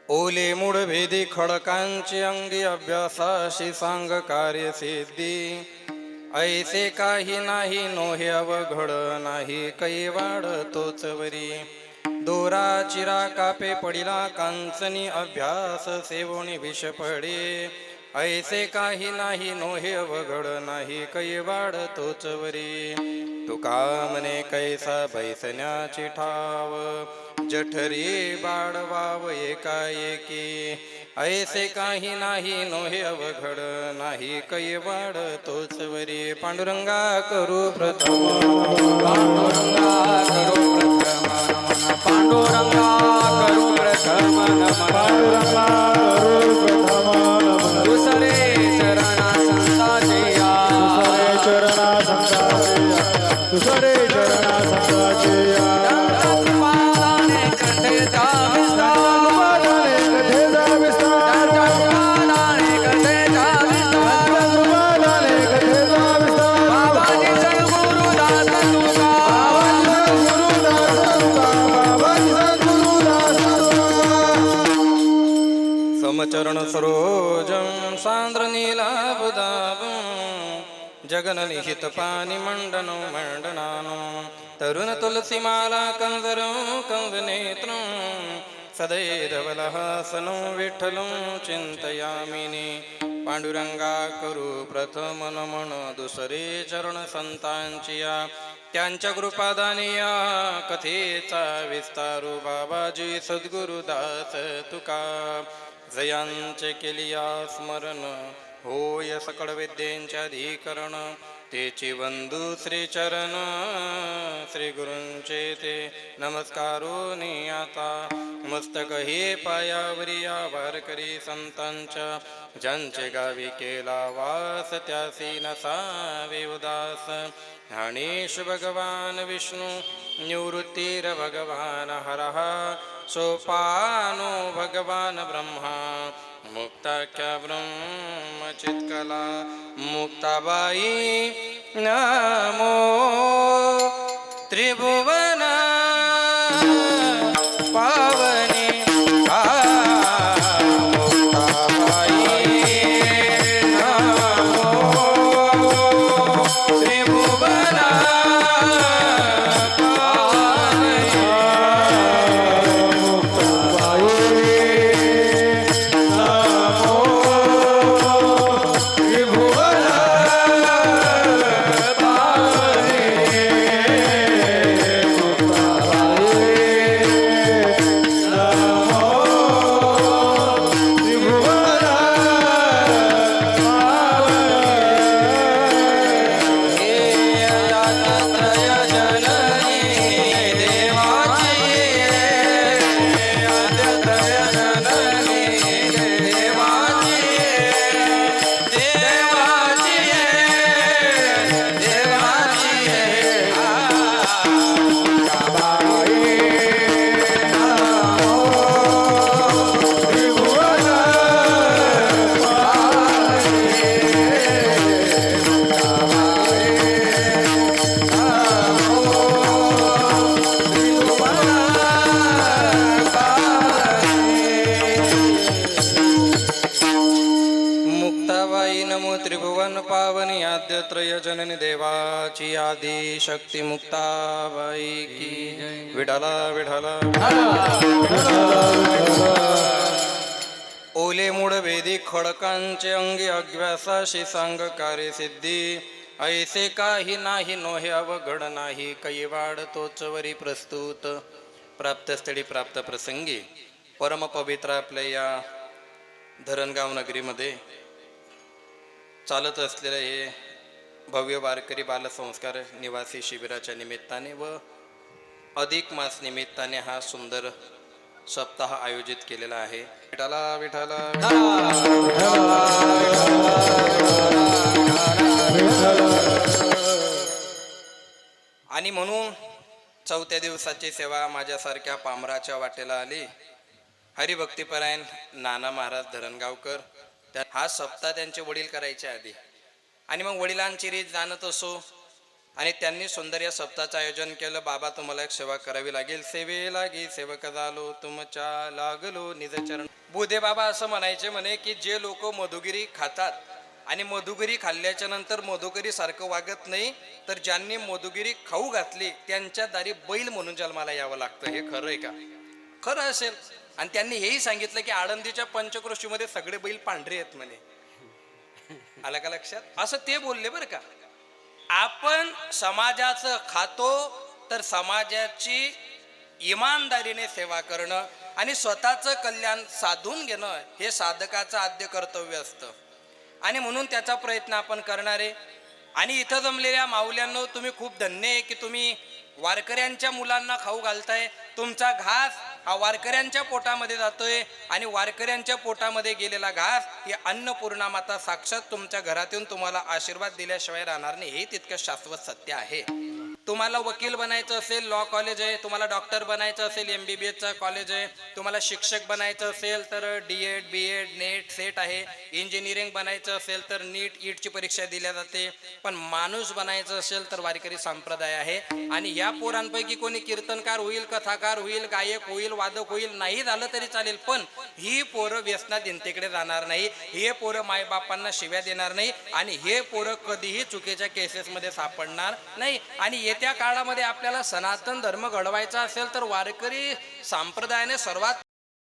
ओले मूळ भेदी खडकांची अंगी अभ्यासाशी सांग कार्य सिद्धी. ऐसे काही नाही नोहे अवघड नाही कैवाड तोच वरी. दोरा चिरा कापे पडिला कांचनी अभ्यास सेवोनी विष पडे. ऐसे काही नाही नोहे अवघड नाही कैवाड तोच वरी. तुका म्हणे कैसा बैसण्याची ठाव जठरी बाळवाव एकाएकी. ऐसे काही नाही नोहे अवघड नाही कैवाड तोच वरी. पांडुरंगा करू प्रथम पांडुरंगा करू प्रथम नमन. पांडुरंगा करू प्रथम नमन. पांडुरंगा करू प्रथम नमन. दुसरे चरणा संताचे या. दुसरे चरणा संताचे या. दुसरे चरणा संताचे या. पादाने कथेचा विस्तार. कथेचा विस्तार. पादाने कथेचा विस्तार. पादाने कथेचा विस्तार. बाबाजी सद्गुरुदास तुका. बाबाजी सद्गुरुदास तुका. समचरण सरोजं सांद्र नीलाभुदाभं. जगन निहित पानी मंडनं मंडनानं. तरुण तुलसी माला कंजरं कंजनेत्रं. सदैरवलहासनं विठ्ठलं चिंतयामिनी. पांडुरंगा करू प्रथम नमन. दुसरे चरण संतांची या. त्यांच्या कृपादानी या कथेचा विस्तारू. बाबाजी सद्गुरुदास तुका. जयांचे केलिया स्मरण होय सकळ विद्येंचे अधिकरण. तेची वंदू श्री चरण श्री गुरूंचे ते नमस्कारोनी आता. मस्तक हे पायावरी या वारकरी संतांच्या. ज्यांचे गावी केला वास त्यासी नसावे उदास. ज्ञानेश भगवान विष्णू निवृत्तीर भगवान हरः. सोपानो भगवान ब्रह्मा मुक्ताख्या ब्रह्मचित्कला. मुक्ताबाई नमो त्रिभुवन पावनी. मुक्ताबाई नमो त्रिभुवन त्रिभुवन पावनी आद्य त्रय जननी देवाची आदि शक्ती मुक्ताबाई की. विठाला विठाला. ओले मूळ वेदी खडकांचे अंगी अज्ञासाशी सांग कार्य सिद्धी. ऐसे काही नाही नोहे अवघड नाही कैवाड तोच वरी. प्रस्तुत प्राप्तस्थळी प्राप्त प्रसंगी परम पवित्र आपल्या या धरणगाव नगरीमध्ये चालत असलेले हे भव्य वारकरी बालसंस्कार निवासी शिबिराच्या निमित्ताने व अधिक मास निमित्ताने हा सुंदर सप्ताह आयोजित केलेला आहे. विठाला विठाला. आणि म्हणून चौथ्या दिवसाची सेवा माझ्यासारख्या पामराच्या वाटेला आली. हरिभक्तीपरायण नाना महाराज धरणगावकर. हा सप्ताह त्यांचे वडील करायचे आधी. आणि मग वडिलांची रीत जाणत असो आणि त्यांनी सुंदर या सप्ताहाचं आयोजन केलं. बाबा तुम्हाला एक सेवा करावी लागेल. सेवे लागी सेवक झालो तुमच्या लागलो निजचरण. बुधे बाबा असं म्हणायचे म्हणे की जे लोक मधुगिरी खातात आणि मधुगिरी खाल्ल्याच्या नंतर मधुगिरी सारखं वागत नाही, तर ज्यांनी मधुगिरी खाऊ घातली त्यांच्या दारी बैल म्हणून जन्माला यावं लागतं. हे खरं आहे का? खरं असेल. आणि त्यांनी हेही सांगितलं की आळंदीच्या पंचक्रोशीमध्ये सगळे बैल पांढरे आहेत म्हणे. आलं का लक्षात? असं ते बोलले बरं का. आपण समाजाचं खातो तर समाजाची इमानदारीने सेवा करणं आणि स्वतःचं कल्याण साधून घेणं हे साधकाचं आद्य कर्तव्य असतं. आणि म्हणून त्याचा प्रयत्न आपण करणारे. आणि इथं जमलेल्या माऊल्यांनो, तुम्ही खूप धन्य आहे की तुम्ही वारकऱ्यांच्या मुलांना खाऊ घालताय. तुमचा घास हा वारकऱ्यांच्या पोटामध्ये जातोय आणि वारकऱ्यांच्या पोटामध्ये गेलेला घास ही अन्नपूर्णा माता साक्षात तुमच्या घरात येऊन तुम्हाला आशीर्वाद दिल्याशिवाय राहणार नाही. हे तितकं शाश्वत सत्य आहे. तुम्हाला वकील बनायचं असेल, लॉ कॉलेज आहे. तुम्हाला डॉक्टर बनायचं असेल, MBBSचं कॉलेज आहे. तुम्हाला शिक्षक बनायचं असेल तर DED BEd नेट सेट आहे. इंजिनिअरिंग बनायचं असेल तर नीट ईटची परीक्षा दिल्या जाते. पण माणूस बनायचं असेल तर वारकरी संप्रदाय आहे. आणि या पोरांपैकी कोणी कीर्तनकार होईल, कथाकार होईल, गायक होईल, वादक होईल, नाही झालं तरी चालेल, पण ही पोरं व्यसना दिनतेकडे जाणार नाही. हे पोरं मायबापांना शिव्या देणार नाही आणि हे पोरं कधीही चुकीच्या केसेसमध्ये सापडणार नाही. आणि येत्या काळामध्ये आपल्याला सनातन धर्म घडवायचा असेल तर वारकरी संप्रदायाने सर्वात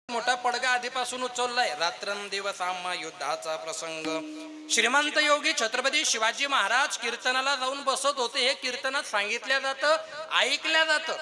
मोठा पडगा आधीपासून उचललाय. रात्रंदिवस आम्हा युद्धाचा प्रसंग. श्रीमंत योगी छत्रपती शिवाजी महाराज कीर्तनाला जाऊन बसत होते. हे कीर्तनात सांगितलं जातं, ऐकल्या जातं.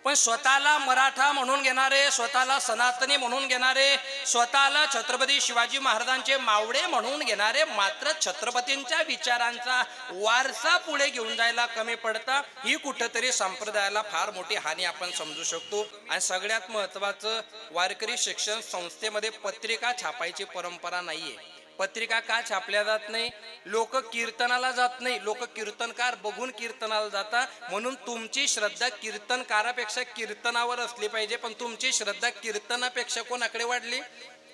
पण स्वतःला मराठा म्हणून घेणारे, स्वतःला सनातनी म्हणून घेणारे, स्वतःला छत्रपती शिवाजी महाराजांचे मावळे म्हणून घेणारे मात्र छत्रपतींच्या विचारांचा वारसा पुढे घेऊन जायला कमी पडता. ही कुठंतरी संप्रदायाला फार मोठी हानी आपण समजू शकतो. आणि सगळ्यात महत्वाचं, वारकरी शिक्षण संस्थेमध्ये पत्रिका छापायची परंपरा नाहीये. पत्रिका का छापल्या जात नाही? लोक कीर्तनाला जात नाही, लोक कीर्तनकार बघून कीर्तनाला जातात. म्हणून तुमची श्रद्धा कीर्तनकारापेक्षा कीर्तनावर असली पाहिजे. पण तुमची श्रद्धा कीर्तनापेक्षा कोणाकडे वाढली?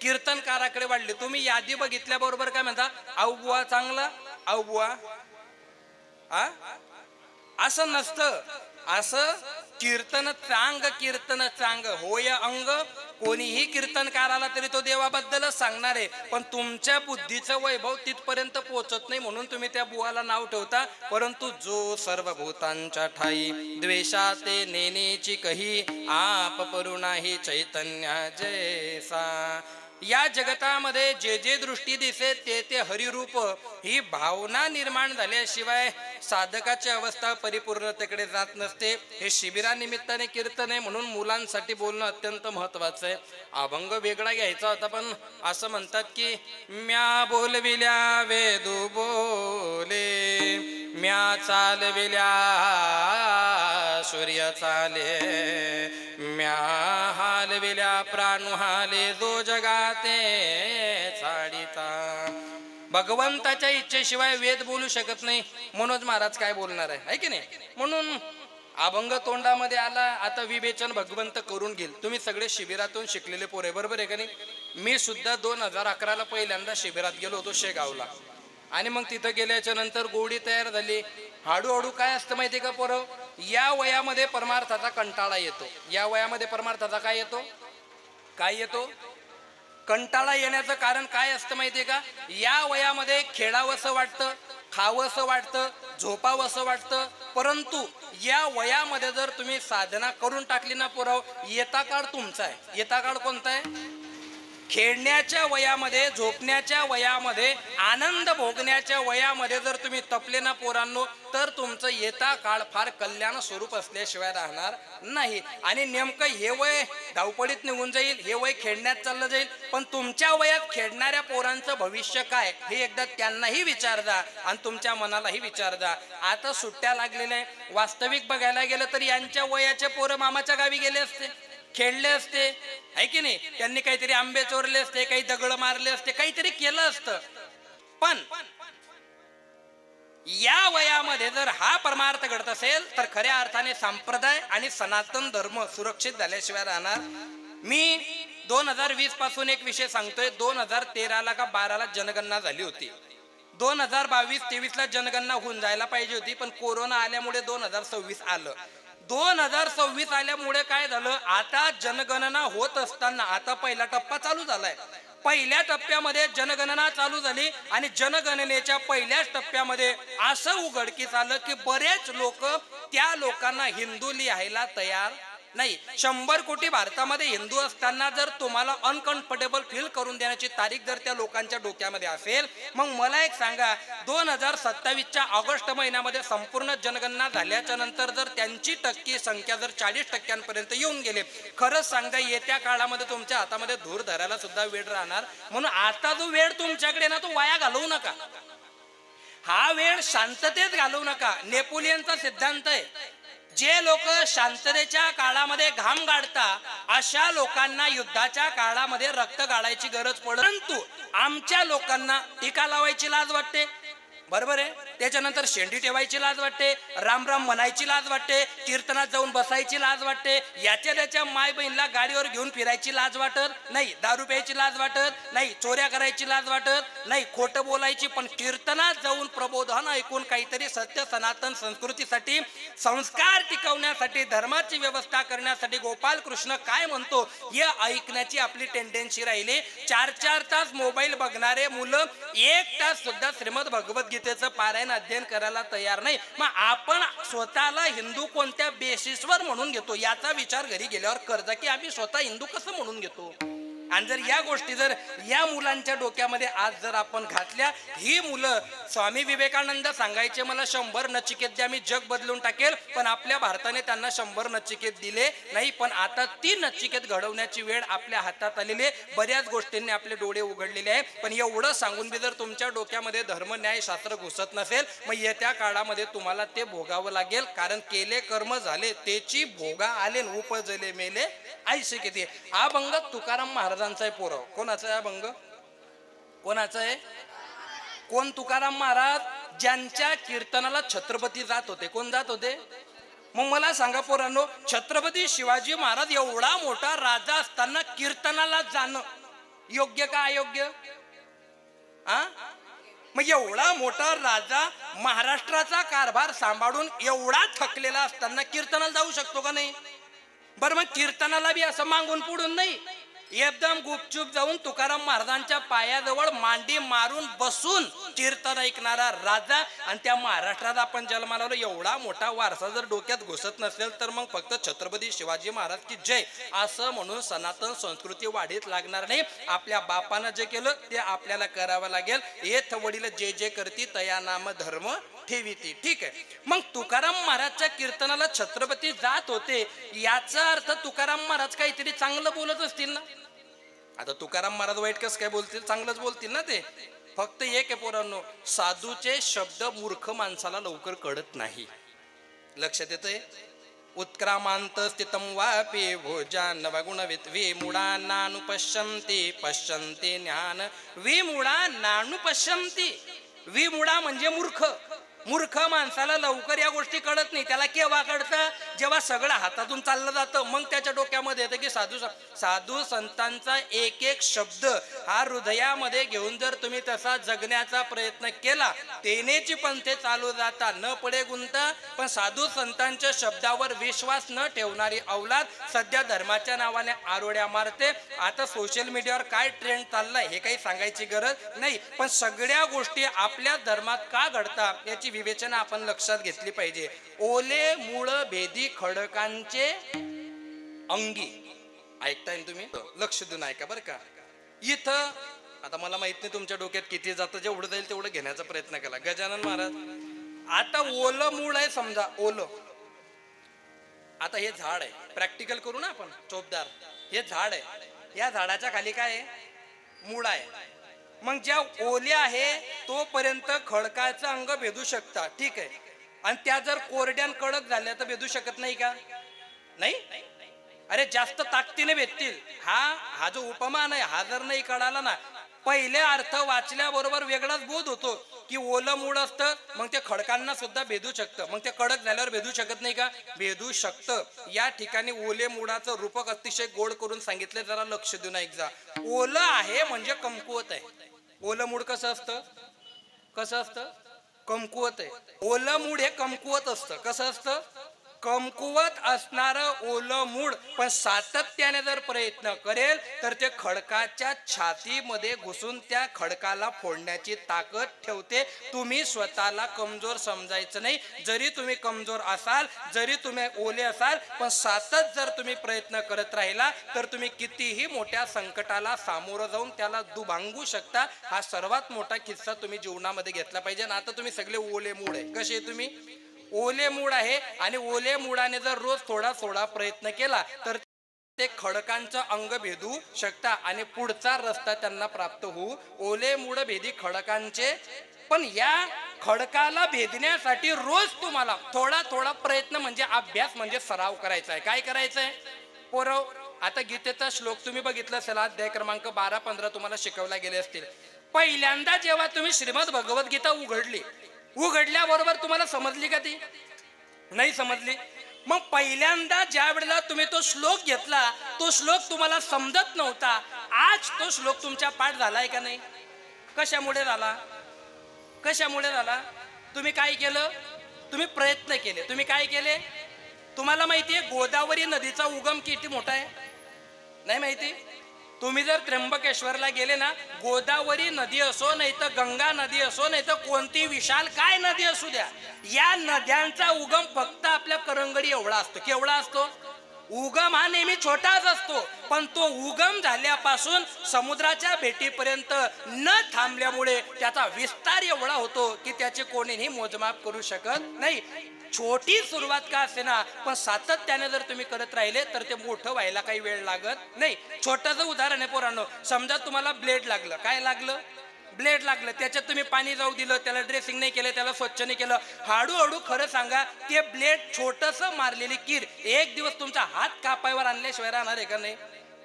कीर्तनकाराकडे वाढली. तुम्ही यादी बघितल्याबरोबर काय म्हणता? अवबुवा चांगला, अवबुवा. असं नसतं. असं कीर्तन चांग होय अंग. कोणीही कीर्तनकाराला तरी तो देवाबद्दलच सांगणार आहे. पण तुमच्या बुद्धीचं वैभव तिथपर्यंत पोहोचत नाही म्हणून तुम्ही त्या बुवाला नाव ठेवता. परंतु जो सर्वभूतांच्या ठाई द्वेषाते नेनेची कही आप परू नाही चैतन्य जैसा. या जगतामध्ये जे जे दृष्टी दिसे ते ते हरिरूप. ही भावना निर्माण झाल्याशिवाय साधकाची अवस्था परिपूर्णतेकडे जात नसते. हे शिबिरानिमित्ताने कीर्तन आहे म्हणून मुलांसाठी बोलणं अत्यंत महत्वाचं आहे. अभंग वेगळा घ्यायचा होता, पण असं म्हणतात की म्या बोलविल्या वेदू बोले, म्या चालविल्या सूर्य चाले, म्या हालविल्या प्राणू हाले जो जगाते चाडिता. भगवंताच्या इच्छेशिवाय वेद बोलू शकत नाही. मनोज महाराज काय बोलणार आहे की नाही? म्हणून अभंग तोंडामध्ये आला. आता विवेचन भगवंत करून घेईल. तुम्ही सगळे शिबिरातून शिकलेले पोरे, बरोबर आहे का नाही? मी सुद्धा 2011ला पहिल्यांदा शिबिरात गेलो होतो शेगावला. आणि मग तिथं गेल्याच्या नंतर गोडी तयार झाली. हळूहळू काय असतं माहिती का पोरं? या वयामध्ये परमार्थाचा कंटाळा येतो. या वयामध्ये परमार्थाचा काय येतो? काय येतो? कंटाळा येण्याचं कारण काय असतं माहितीये का? या वयामध्ये खेळावंसं वाटतं, खावंसं वाटतं, झोपावंसं वाटतं. परंतु या वयामध्ये जर तुम्ही साधना करून टाकली ना पोरं, येता काळ तुमचा आहे. येता काळ कोणता आहे? खेळण्याच्या वयामध्ये, झोपण्याच्या वयामध्ये, आनंद भोगण्याच्या वयामध्ये जर तुम्ही तपले ना पोरांनो, तर तुमचं येता काळ फार कल्याण स्वरूप असल्याशिवाय राहणार नाही. आणि नेमकं हे वय धावपळीत निघून जाईल, हे वय खेळण्यात चाललं जाईल. पण तुमच्या वयात खेळणाऱ्या पोरांचं भविष्य काय हे एकदा त्यांनाही विचार जा आणि तुमच्या मनालाही विचार जा. आता सुट्ट्या लागलेल्या आहे. वास्तविक बघायला गेलं तर यांच्या वयाचे पोरं मामाच्या गावी गेले असते, खेळले असते, आहे की नाही? त्यांनी काहीतरी आंबे चोरले असते, काही दगड मारले असते, काहीतरी केलं असतं. पण या वयामध्ये जर हा परमार्थ घडत असेल तर खऱ्या अर्थाने संप्रदाय आणि सनातन धर्म सुरक्षित झाल्याशिवाय राहणार. मी 2020 पासून एक विषय सांगतोय. 2013ला का 12ला जनगणना झाली होती. 2022-23ला जनगणना होऊन जायला पाहिजे होती, पण कोरोना आल्यामुळे 2026 आलं. 2026 आल्यामुळे काय झालं, आता जनगणना होत असताना आता पहिला टप्पा चालू झालाय. पहिल्या टप्प्यामध्ये जनगणना चालू झाली आणि जनगणनेच्या पहिल्याच टप्प्यामध्ये असं उघडकीस आलं की बरेच लोक त्या लोकांना हिंदू लिहायला तयार नाही. 100 कोटी भारतामध्ये हिंदू असताना जर तुम्हाला अनकम्फर्टेबल फील करून देण्याची तारीख जर त्या लोकांच्या डोक्यामध्ये असेल, मग मला एक सांगा, 2027च्या ऑगस्ट महिन्यामध्ये संपूर्ण जनगणना झाल्याच्या नंतर जर त्यांची टक्के संख्या जर 40% येऊन गेले, खरंच सांगा येत्या काळामध्ये तुमच्या हातामध्ये धूर धरायला सुद्धा वेळ राहणार. म्हणून आता जो वेळ तुमच्याकडे ना तो वाया घालवू नका. हा वेळ शांततेत घालवू नका. नेपोलियनचा सिद्धांत आहे, जे लोक शांततेच्या काळामध्ये घाम गाळता अशा लोकांना युद्धाच्या काळामध्ये रक्त गाळायची गरज पडत. परंतु आमच्या लोकांना टीका लावायची लाज वाटते, बरोबर आहे. त्याच्यानंतर शेंडी ठेवायची लाज वाटते, राम राम म्हणायची लाज वाटते, कीर्तनात जाऊन बसायची लाज वाटते, याच्या त्याच्या माय बहिणीला गाडीवर घेऊन फिरायची लाज वाटत नाही, दारू प्यायची लाज वाटत नाही, चोऱ्या करायची लाज वाटत नाही, खोटं बोलायची. पण कीर्तनात जाऊन प्रबोधन ऐकून काहीतरी सत्य सनातन संस्कृतीसाठी, संस्कार टिकवण्यासाठी, धर्माची व्यवस्था करण्यासाठी गोपाल कृष्ण काय म्हणतो हे ऐकण्याची आपली टेंडन्सी राहिली. 4-4 तास मोबाईल बघणारे मुलं 1 तास सुद्धा श्रीमद भगवद्गीतेचं पारायण अध्ययन करायला तयार नाही. मग आपण स्वतःला हिंदू कोणत्या बेसिसवर म्हणून घेतो याचा विचार घरी गेल्यावर करजा की आम्ही स्वतः हिंदू कसं म्हणून घेतो. आणि जर या गोष्टी जर या मुलांच्या डोक्यामध्ये आज जर आपण घातल्या, ही मुलं, स्वामी विवेकानंद सांगायचे मला 100 नचिकेत द्या मी जग बदलून टाकेल, पण आपल्या भारताने त्यांना 100 नचिकेत दिले नाही. पण आता ती नचिकेत घडवण्याची वेळ आपल्या हातात आलेली आहे. बऱ्याच गोष्टींनी आपले डोळे उघडलेले आहे. पण एवढं सांगून बी जर तुमच्या डोक्यामध्ये धर्म न्याय शास्त्र घुसत नसेल, मग येत्या काळामध्ये तुम्हाला ते भोगावं लागेल. कारण केले कर्म झाले तेची भोगा आले, उपजले मेले ऐसे किती. हा अभंग तुकाराम महाराजांचा आहे. पोरव कोणाचा आहे अभंग? कोणाचा आहे? कोण? तुकाराम महाराज, ज्यांच्या कीर्तनाला छत्रपती जात होते. कोण जात होते? मग मला सांगा पोरांनो, छत्रपती शिवाजी महाराज एवढा मोठा राजा असताना कीर्तनाला जाणं योग्य का अयोग्य? मग एवढा मोठा राजा महाराष्ट्राचा कारभार सांभाळून एवढा थकलेला असताना कीर्तनाला जाऊ शकतो का नाही? बरं, मग कीर्तनाला बी असं मागून पुढून नाही, एकदम गुपचूप जाऊन तुकाराम महाराजांच्या पायाजवळ मांडी मारून बसून कीर्तन ऐकणारा राजा. आणि त्या महाराष्ट्रात आपण जन्माला आलो, एवढा मोठा वारसा जर डोक्यात घुसत नसेल तर मग फक्त छत्रपती शिवाजी महाराज की जय असं म्हणून सनातन संस्कृती वाढीत लागणार नाही. आपल्या बापानं जे केलं ते आपल्याला करावं लागेल. येथ वडील जे जे करती तया नाम धर्म ठेवीती. ठीक आहे. मग तुकाराम महाराजच्या कीर्तनाला छत्रपती जात होते, याचा अर्थ तुकाराम महाराज काहीतरी चांगलं बोलत असतील ना. आता तुकाराम महाराज वाईट कसं काय बोलतील? चांगलंच बोलतील ना ते. फक्त एक आहे पोरांनो, साधूचे शब्द मूर्ख माणसाला लवकर कळत नाही. लक्षात येतंय? उत्क्रामांत स्थितम वापे भोजान वगुणवित विमुडा नानुपश्यन्ति पश्यन्ति ज्ञान विमुडा नानुपश्यन्ति. विमुडा म्हणजे मूर्ख. मूर्ख माणसाला लवकर या गोष्टी कळत नाही. त्याला केव्हा कळतं? जेव्हा सगळं हातातून चाललं जातं, मग त्याच्या डोक्यामध्ये येतं की साधू संतांचा एक एक शब्द हा हृदयामध्ये घेऊन जर तुम्ही तसा जगण्याचा प्रयत्न केला, तेनेची पंथे चालू जाता न पडे गुंता. पण साधू संतांच्या शब्दावर विश्वास न ठेवणारी अवलाद सध्या धर्माच्या नावाने आरोड्या मारते. आता सोशल मीडियावर काय ट्रेंड चाललाय हे काही सांगायची गरज नाही, पण सगळ्या गोष्टी आपल्या धर्मात का घडतात याची विवेचना आपण लक्षात घेतली पाहिजे. ओले मूळ भेदी खडकांचे अंगी. ऐकताय तुम्ही? लक्ष देऊन ऐका बरं का. इथं आता मला माहित नाही तुमच्या डोक्यात किती जातं, जेवढं जाईल तेवढं घेण्याचा प्रयत्न केला. गजानन महाराज, आता ओलं मूळ आहे समजा, ओलं. आता हे झाड आहे, प्रॅक्टिकल करू ना आपण, चोपदार. हे झाड आहे, या झाडाच्या खाली काय आहे? मूळ आहे. मग ज्या ओल्या आहे तोपर्यंत खडकाचं अंग भेदू शकता, ठीक आहे. आणि त्या जर कोरड्यान कडक झाल्या तर भेदू शकत नाही का? नाही. अरे जास्त ताकदीने भेटतील. हा जो उपमान आहे हा जर नाही कळाला ना, पहिले अर्थ वाचल्याबरोबर वेगळाच बोध होतो की ओलं मूळ असतं मग ते खडकांना सुद्धा भेदू शकतं. मग ते कडक झाल्यावर भेदू शकत नाही का? भेदू शकतं. या ठिकाणी ओले मुळाचं रूपक अतिशय गोड करून सांगितलं, जरा लक्ष देऊन ऐक जा. ओलं आहे म्हणजे कमकुवत आहे. ओलं मूळ कसं असतं? कसं असतं? कमकुवत आहे. ओलं मूळ हे कमकुवत असतं. कसं असतं? कमकुवत असणारं ओलं मूळ पण सातत्याने जर प्रयत्न करेल तर ते खडकाच्या छातीमध्ये घुसून त्या खडकाला फोडण्याची ताकद ठेवते. तुम्ही स्वतःला कमजोर समजायचं नाही. जरी तुम्ही कमजोर असाल, जरी तुम्ही ओले असाल, पण सतत जर तुम्ही प्रयत्न करत राहिला तर तुम्ही कितीही मोठ्या संकटाला सामोरं जाऊन त्याला दुभांगू शकता. हा सर्वात मोठा किस्सा तुम्ही जीवनामध्ये घेतला पाहिजे. आणि आता तुम्ही सगळे ओले मूळ आहे. कसे तुम्ही ओले मूळ आहे आणि ओले मुळाने जर रोज थोडा थोडा प्रयत्न केला तर ते खडकांचं अंग भेदू शकता आणि पुढचा रस्ता त्यांना प्राप्त होऊ. ओले मूळ भेदी खडकांचे, पण या खडकाला भेदण्यासाठी रोज तुम्हाला थोडा थोडा प्रयत्न म्हणजे अभ्यास म्हणजे सराव करायचा आहे. काय करायचं आहे पोरव? आता गीतेचा श्लोक तुम्ही बघितला असेल, अध्याय क्रमांक 12-15 तुम्हाला शिकवला गेले असतील. पहिल्यांदा जेव्हा तुम्ही श्रीमद भगवद्गीता उघडल्याबरोबर तुम्हाला समजली का ती? नाही समजली. मग पहिल्यांदा ज्या वेळेला तुम्ही तो श्लोक घेतला, तो श्लोक तुम्हाला समजत नव्हता. आज तो श्लोक तुमच्या पाठ झालाय का नाही? कशामुळे झाला? कशामुळे झाला? तुम्ही काय केलं? तुम्ही प्रयत्न केले. तुम्ही काय केले? तुम्हाला माहितीये गोदावरी नदीचा उगम किती मोठा आहे? नाही माहिती? तुम्ही जर त्र्यंबकेश्वरला गेले ना, गोदावरी नदी असो नाही तर गंगा नदी असो नाही तर कोणती विशाल काय नदी असू द्या, या नद्यांचा उगम फक्त आपल्या करंगडी एवढा असतो. केवढा असतो? उगम हा नेहमी छोटाच असतो, पण तो उगम झाल्यापासून समुद्राच्या भेटीपर्यंत न थांबल्यामुळे त्याचा विस्तार एवढा होतो की त्याचे कोणीही मोजमाप करू शकत नाही. छोटी सुरुवात का असे ना, पण सातत्याने जर तुम्ही करत राहिले तर ते मोठं व्हायला काही वेळ लागत नाही. छोटंसं उदाहरण आहे पोरांनो. समजा तुम्हाला ब्लेड लागलं. काय लागलं? ब्लेड लागलं. त्याच्यात तुम्ही पाणी जाऊ दिलं, त्याला ड्रेसिंग नाही केलं, त्याला स्वच्छ नाही केलं, हळूहळू खरं सांगा ते ब्लेड छोटंसं मारलेली कीर एक दिवस तुमचा हात कापायवर आणल्याशिवाय राहणार आहे का नाही?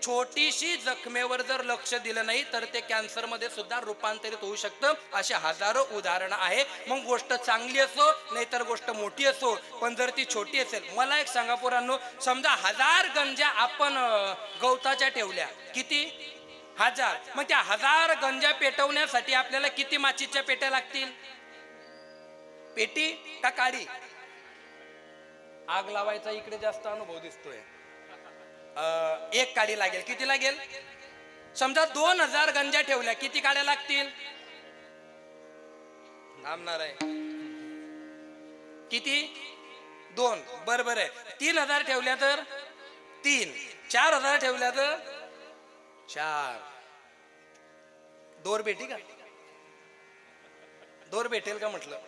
छोटीशी जखमेवर जर लक्ष दिलं नाही तर ते कॅन्सर मध्ये सुद्धा रूपांतरित होऊ शकतं. असे हजारो उदाहरणं आहे. मग गोष्ट चांगली असो नाहीतर गोष्ट मोठी असो, पण जर ती छोटी असेल, मला एक सांगा पोरांनो, समजा 1000 गंजा आपण गवताच्या ठेवल्या. किती? 1000. मग त्या 1000 गंजा पेटवण्यासाठी आपल्याला किती माचीच्या पेट्या लागतील? पेटी का काडी? आग लावायचा इकडे जास्त अनुभव दिसतोय. एक काडी लागेल. किती लागेल? समजा 2000 गंजा ठेवल्या, किती काड्या लागतील? थांबणार आहे किती? 2. बरोबर आहे. 3000 ठेवल्या तर 3. 4000 ठेवल्या तर 4. दोर भेटी का? दोर भेटेल का म्हटलं?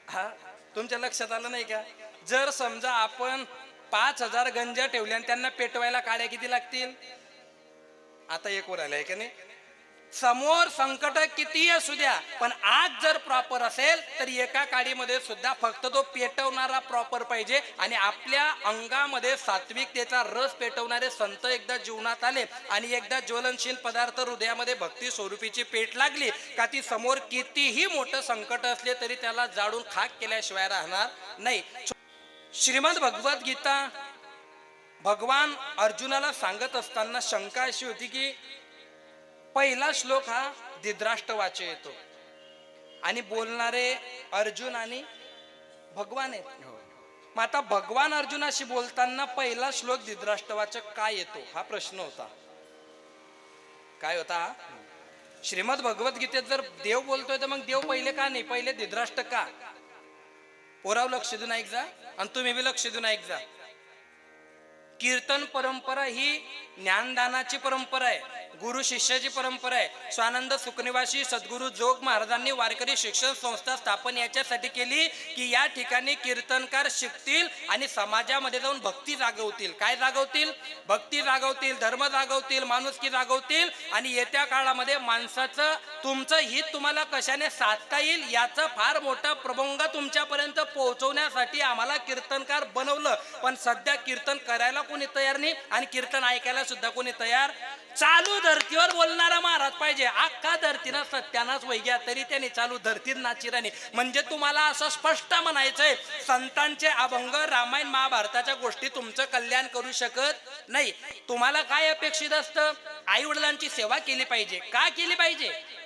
हा, तुमच्या लक्षात आलं नाही का? जर समजा आपण 5000 गंजा ठेवल्या आणि त्यांना पेटवायला काड्या किती लागतील? आता एक वर आलाय का नाही? समोर संकट किती असू द्या, पण आग जर प्रॉपर असेल तर एका काडीमध्ये सुद्धा फक्त तो पेटवणारा प्रॉपर पाहिजे. आणि आपल्या अंगामध्ये सात्विकतेचा रस पेटवणारे संत एकदा जीवनात आले आणि एकदा ज्वलनशील पदार्थ हृदयामध्ये भक्ती स्वरूपीची पेट लागली का ती समोर कितीही मोठं संकट असले तरी त्याला जाळून खाक केल्याशिवाय राहणार नाही. श्रीमद भगवद्गीता भगवान अर्जुनाला सांगत असताना शंका अशी होती की पहिला श्लोक हा धृतराष्ट्र येतो आणि बोलणारे अर्जुन आणि भगवान आहेत. मग आता भगवान अर्जुनाशी बोलताना पहिला श्लोक धृतराष्ट्रवाचक का येतो? हा प्रश्न होता. काय होता? श्रीमद भगवद्गीतेत जर देव बोलतोय तर मग देव पहिले का नाही? पहिले धृतराष्ट्र का? पोराव लक्ष देऊन ऐक जा आणि तुम्ही बी लक्ष देऊन ऐक जा. कीर्तन परंपरा ही ज्ञानदानाची परंपरा आहे, गुरु शिष्याची परंपरा आहे. स्वानंद सुखनिवासी सद्गुरु जोग महाराजांनी वारकरी शिक्षण संस्था स्थापन याच्यासाठी केली की या ठिकाणी कीर्तनकार शिकतील आणि समाजामध्ये जाऊन भक्ती जागवतील. काय जागवतील? भक्ती जागवतील, धर्म जागवतील, माणुसकी जागवतील. आणि येत्या काळामध्ये माणसाचं तुमचं हित तुम्हाला कशाने साधता येईल याचा फार मोठा प्रभंग तुमच्यापर्यंत पोहोचवण्यासाठी आम्हाला कीर्तनकार बनवलं. पण सध्या कीर्तन करायला कोणी तयार नाही आणि कीर्तन ऐकायला सुद्धा कोणी तयार. चालू धर्तीवर बोलणारा महाराज पाहिजे. अख्खा धर्तीनं सत्यानाच वैग्या तरी त्याने चालू धर्तीत नाचिराने. म्हणजे तुम्हाला असं स्पष्ट म्हणायचंय संतांचे अभंग रामायण महाभारताच्या गोष्टी तुमचं कल्याण करू शकत नाही. तुम्हाला काय अपेक्षित असतं? आई वडिलांची सेवा केली पाहिजे. का केली पाहिजे?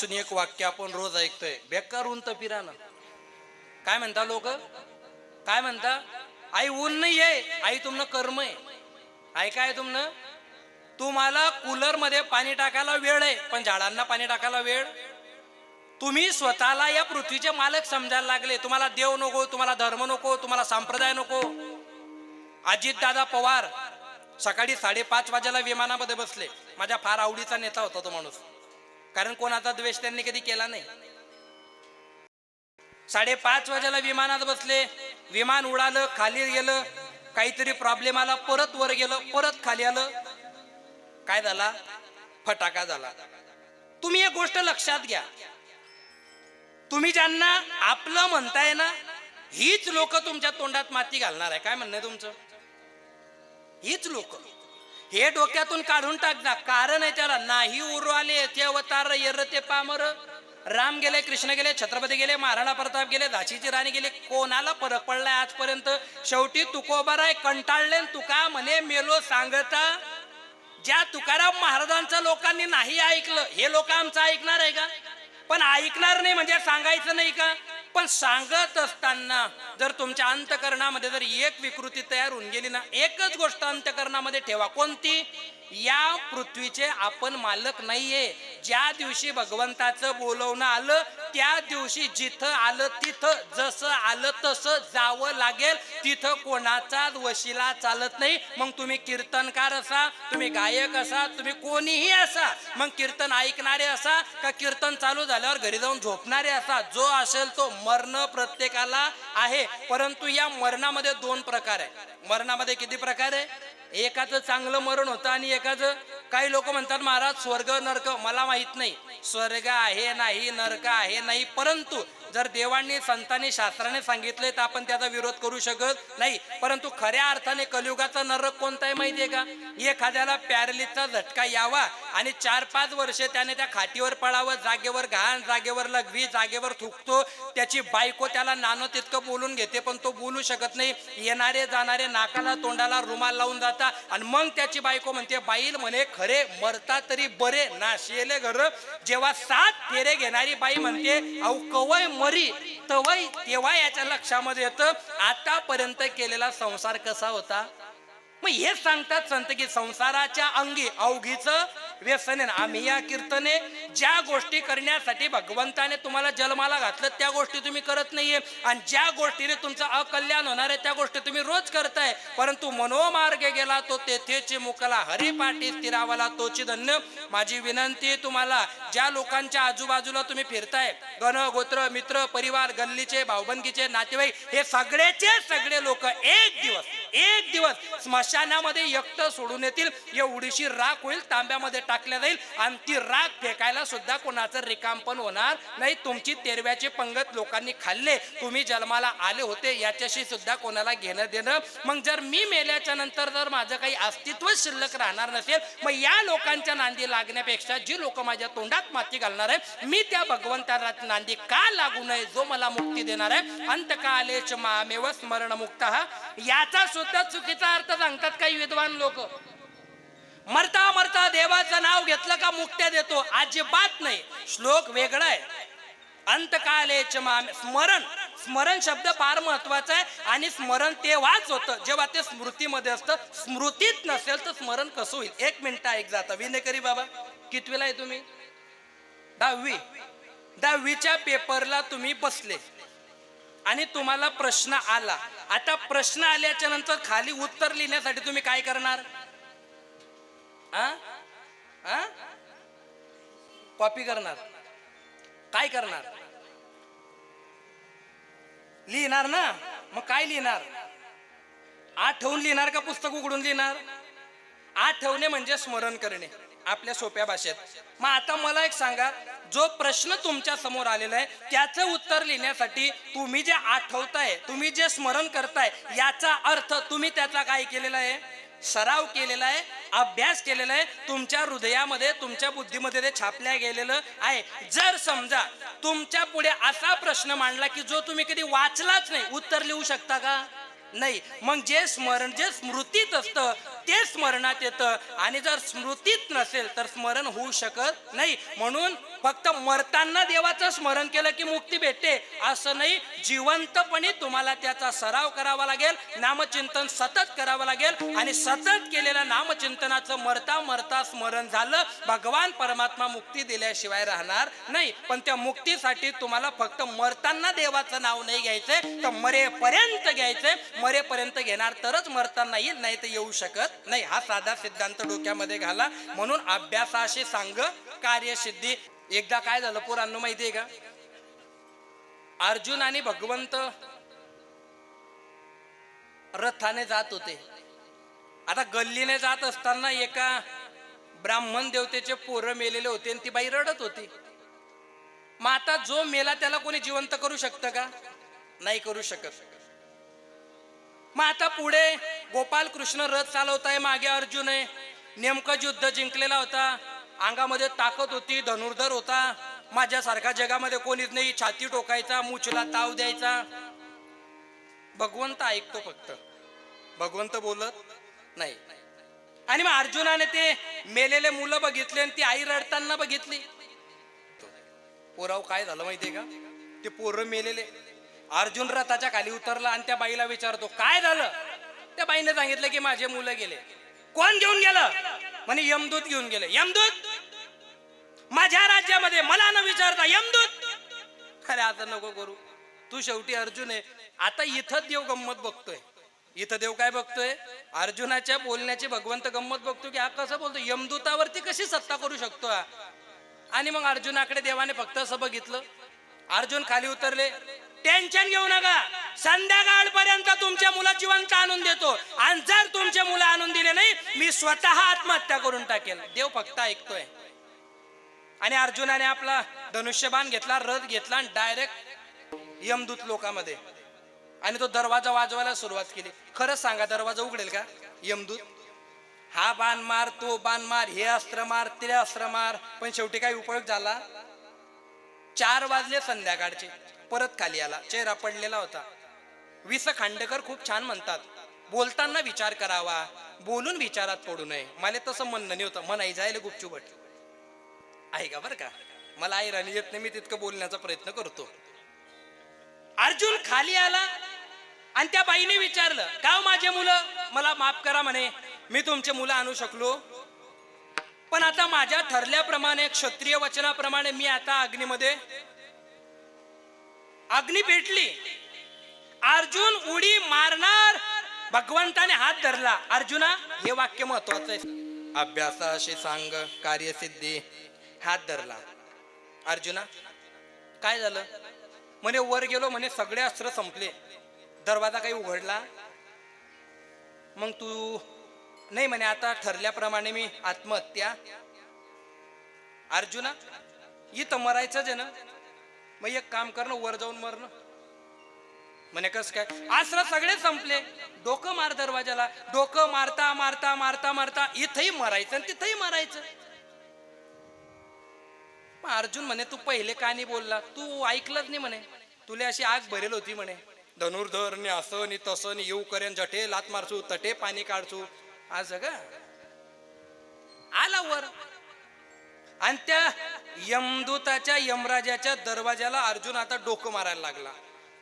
पहिल्यापासून एक वाक्य आपण रोज ऐकतोय, बेकार ऊन तर पिरानं. काय म्हणता लोक, काय म्हणता? आई ऊन नाही आहे, आई तुमनं कर्म आहे. आई काय तुमनं, तुम्हाला कूलर मध्ये पाणी टाकायला वेळ आहे, पण झाडांना पाणी टाकायला वेळ. तुम्ही स्वतःला या पृथ्वीचे मालक समजायला लागले. तुम्हाला देव नको, तुम्हाला धर्म नको, तुम्हाला संप्रदाय नको. अजितदादा पवार सकाळी 5:30 वाजेला विमानामध्ये बसले. माझ्या फार आवडीचा नेता होता तो माणूस, कारण कोणाचा द्वेष त्यांनी कधी केला नाही. 5:30 वाजेला विमानात बसले. विमान उडालं, खाली गेलं, काहीतरी प्रॉब्लेम आला, परत वर गेलं, परत खाली आलं. काय झाला? फटाका झाला. तुम्ही एक गोष्ट लक्षात घ्या, तुम्ही ज्यांना आपलं म्हणताय ना, हीच लोक तुमच्या तोंडात माती घालणार आहे. काय म्हणणं आहे तुमचं? हीच लोक. हे डोक्यातून काढून टाकता. कारण आहे त्याला, नाही उरू आले ते अवतार येर ते पामर. राम गेले, कृष्ण गेले, छत्रपती गेले, महाराणा प्रताप गेले, झाशीची राणी गेली, कोणाला फरक पडलाय आजपर्यंत? शेवटी तुकोबर आहे, कंटाळले तुका म्हणे मेलो सांगता. ज्या तुकाराम महाराजांचं लोकांनी नाही ऐकलं, हे लोक आमचं ऐकणार आहे का? पण ऐकणार नाही म्हणजे सांगायचं नाही का? पण सांगत असताना जर तुमच्या अंतकरणामध्ये जर एक विकृती तयार होऊन गेली ना, एकच गोष्ट अंतकरणामध्ये ठेवा. कोणती? या पृथ्वीचे आपण मालक नाहीये. ज्या दिवशी भगवंताचं बोलवणं आलं, त्या दिवशी जिथं आलं तिथं, जसं आलं तसं जावं लागेल. तिथं कोणाचा वशिला चालत नाही. मग तुम्ही कीर्तनकार असा, तुम्ही गायक असा, तुम्ही कोणीही असा, मग कीर्तन ऐकणारे असा का कीर्तन चालू झाल्यावर घरी जाऊन झोपणारे असा, जो असेल तो, मरण प्रत्येकाला आहे. परंतु या मरणामध्ये 2 प्रकार आहे. मरणामध्ये किती प्रकार आहे? एकाचं चांगलं मरण होतं आणि एकाचं, काही लोक म्हणतात महाराज स्वर्ग नरक. मला माहित नाही स्वर्ग आहे नाही, नरक आहे नाही, परंतु जर देवांनी संतांनी शास्त्राने सांगितले तर आपण त्याचा विरोध करू शकत नाही. परंतु खऱ्या अर्थाने कलियुगाचा नरक कोणता आहे माहितीये का? एखाद्याला पॅरालिसचा झटका यावा आणि 4-5 वर्षे त्याने त्या खाटीवर पडावं, जागेवर घाण, जागेवर लघवी, जागेवर थुकतो. त्याची बायको त्याला नानो तितकं बोलून घेते, पण तो बोलू शकत नाही. येणारे जाणारे नाकाला तोंडाला रुमाल लावून जाता आणि मग त्याची बायको म्हणते, बाईल म्हणे खरे मरता तरी बरे नाशिले घर. जेव्हा 7 फेरे घेणारी बाई म्हणते अहो कवय मरी तवय, तेव्हा याच्या लक्षामध्ये येतं आतापर्यंत केलेला संसार कसा होता. मग हे सांगतात संत की संसाराच्या अंगी अवघीच व्यसने. आम्ही या कीर्तने ज्या गोष्टी करण्यासाठी भगवंताने तुम्हाला जन्माला घातलं त्या गोष्टी तुम्ही करत नाहीये, आणि ज्या गोष्टीने तुमचं अकल्याण होणार आहे त्या गोष्टी तुम्ही रोज करताय. परंतु मनोमार्ग गेला तो तेथेची मुकला, हरिपाठी स्थिरावला तोची धन्य. माझी विनंती आहे तुम्हाला, ज्या लोकांच्या आजूबाजूला तुम्ही फिरताय, गण गोत्र मित्र परिवार गल्लीचे भाऊबंदकीचे नातेवाईक, हे सगळेचे सगळे लोक एक दिवस स्मशानामध्ये एकटं सोडून येतील. एवढीशी राख होईल, तांब्यामध्ये टाकल्या जाईल आणि ती राख फेकायला सुद्धा कोणाचं रिकामपण होणार नाही. तुमची तेरव्याची पंगत लोकांनी खाल्ले, तुम्ही जन्माला आले होते, याच्याशी सुद्धा कोणाला घेणं देणं. मग जर मी मेल्याच्या नंतर जर माझं काही अस्तित्व शिल्लक राहणार नसेल, मग या लोकांच्या नांदी लागण्यापेक्षा जी लोक माझ्या तोंडात माती घालणार आहे, मी त्या भगवंताला नांदी का लागू नये, जो मला मुक्ती देणार आहे. अंतकालेच मामेव स्मरण मुक्त. याचा सुद्धा चुकीचा अर्थ सांगतात काही विद्वान लोक. मरता मरता देवाचं नाव घेतलं का मुक्त्या देतो, अजिबात नाही. श्लोक वेगळा आहे. अंतकालेच स्मरण, स्मरण शब्द फार महत्वाचा आहे. आणि स्मरण तेव्हाच होतं जेव्हा ते स्मृतीमध्ये असतं. स्मृतीत नसेल तर स्मरण कसं होईल? 1 मिनिट ऐक जाता. विनेकरी बाबा कितवीला आहे तुम्ही? 10वी. 10वीच्या पेपरला तुम्ही बसले आणि तुम्हाला प्रश्न आला. आता प्रश्न आल्याच्या नंतर खाली उत्तर लिहिण्यासाठी तुम्ही काय करणार? कॉपी करणार? काय करणार? लिहिणार ना. मग काय लिहिणार? आठवून लिहिणार का पुस्तक उघडून लिहिणार? आठवणे म्हणजे स्मरण करणे आपल्या सोप्या भाषेत. मग आता मला एक सांगा, जो प्रश्न तुमच्या समोर आलेला आहे त्याचं उत्तर लिहिण्यासाठी तुम्ही जे आठवताय, तुम्ही जे स्मरण करताय, याचा अर्थ तुम्ही त्याचा काय केलेला आहे? सराव केलेला आहे, अभ्यास केलेला आहे. तुमच्या हृदयामध्ये तुमच्या बुद्धीमध्ये ते छापल्या गेलेलं आहे. जर समजा तुमच्या पुढे असा प्रश्न मांडला की जो तुम्ही कधी वाचलाच नाही, उत्तर लिहू शकता का? नाही. मग जे स्मरण, जे स्मृतीत असतं ते स्मरणात येतं. आणि जर स्मृतीत नसेल तर स्मरण होऊ शकत नाही. म्हणून फक्त मरताना देवाचं स्मरण केलं की मुक्ती भेटते असं नाही. जिवंतपणे तुम्हाला त्याचा सराव करावा लागेल, नामचिंतन सतत करावं लागेल. आणि सतत केलेल्या नामचिंतनाचं मरता मरता स्मरण झालं, भगवान परमात्मा मुक्ती दिल्याशिवाय राहणार नाही. पण त्या मुक्तीसाठी तुम्हाला फक्त मरताना देवाचं नाव नाही घ्यायचंय, तर मरेपर्यंत घ्यायचंय. मरेपर्यंत घेणार तरच मरताना येईल, नाही तर येऊ शकत नाही. हा साधा सिद्धांत डोक्यामध्ये घाला. म्हणून अभ्यासाशी सांग कार्यसिद्धी. एकदा काय झालं पोरांनो माहितीये का, अर्जुन आणि भगवंत रथाने जात होते. आता गल्लीने जात असताना एका ब्राह्मण देवतेचे पोरं मेलेले होते आणि ती बाई रडत होती. मग आता जो मेला त्याला कोणी जिवंत करू शकतं का? नाही करू शकत. मग आता पुढे गोपाल कृष्ण रथ चालवताय, मागे अर्जुन आहे. नेमकं युद्ध जिंकलेला होता, अंगामध्ये ताकद होती, धनुर्धर होता. माझ्यासारखा जगामध्ये कोणीच नाही. छाती टोकायचा, मुछला ताव द्यायचा. भगवंत ऐकतो फक्त, भगवंत बोलत नाही. आणि मग अर्जुनाने ते मेलेले मुलं बघितले आणि ती आई रडताना बघितली. पोराव काय झालं माहितीये का, ते पोरं मेलेले. अर्जुन रथाच्या खाली उतरला आणि त्या बाईला विचारतो काय झालं. त्या बाईने सांगितलं की माझे मुलं गेले. कोण घेऊन गेलं? म्हणे यमदूत घेऊन गेले. यमदूत माझ्या राज्यामध्ये, मला न विचारता यमदूत? अरे आता नको करू, तू शेवटी अर्जुन आहे. आता इथं देव गंमत बघतोय. इथं देव काय बघतोय? अर्जुनाच्या बोलण्याची भगवंत गंमत बघतो की हा कसं बोलतो, यमदूतावरती कशी सत्ता करू शकतो हा. आणि मग अर्जुनाकडे देवाने फक्त असं बघितलं. अर्जुन खाली उतरले. टेन्शन घेऊ नका, संध्याकाळपर्यंत तुमच्या मुलं जिवंत आणून देतो. आणि जर तुमचे मुलं आणून दिले नाही, मी स्वतः आत्महत्या करून टाकेल. देव फक्त ऐकतोय. आणि अर्जुनाने आपला धनुष्यबाण घेतला, रथ घेतला आणि डायरेक्ट यमदूत लोकांमध्ये. आणि तो दरवाजा वाजवायला सुरुवात केली. खरंच सांगा, दरवाजा उघडेल का यमदूत? हा बाण मार, तो बाण मार, हे अस्त्र मार, ते अस्त्र मार. पण शेवटी काय उपयोग झाला? 4 वाजले संध्याकाळचे. परत खाली आला, चेहरा पडलेला होता. वि.स. खांडेकर खूप छान म्हणतात, बोलताना विचार करावा, बोलून विचारात पडू नये. मला तसं म्हणणं नाही होतं, म्हणाई जायला गुपचुपट आहे का बरं का. मला आई राणी येत नाही, मी तितकं बोलण्याचा प्रयत्न करतो. अर्जुन खाली आला आणि त्या बाईने विचारलं का माझे मुलं? मला माफ करा म्हणे, मी तुमचे मुलं आणू शकलो, पण आता माझ्या ठरल्याप्रमाणे, क्षत्रिय वचनाप्रमाणे मी आता अग्नीमध्ये, अग्नी पेटली. अर्जुन उडी मारणार, भगवंताने हात धरला. अर्जुना, हे वाक्य महत्वाचं आहे. अभ्यासाशी सांग कार्यसिद्धी. हात धरला. अर्जुना काय झालं? म्हणे वर गेलो, म्हणे सगळे अस्त्र संपले. दरवाजा काही उघडला? मग तू नाही म्हणे, आता ठरल्याप्रमाणे मी आत्महत्या. अर्जुना, इथं मरायचंच आहे ना, मग एक काम कर ना, वर जाऊन मर ना. म्हणे कस काय? अस्त्र सगळे संपले. डोकं मार दरवाजाला. डोकं मारता मारता मारता मारता इथंही मरायचं आणि तिथंही मरायचं. अर्जुन म्हणे तू पहिले का नाही बोलला? तू ऐकलंच नाही म्हणे. तुला अशी आग भरेल होती म्हणे, धनुर्धर नि असं नि तसं नि येऊ करेन, जठे लात मारचू, तटे पाणी काढचू. आज का आला वर. आणि त्या यमदूताच्या, यमराजाच्या दरवाजाला अर्जुन आता डोकं मारायला लागला.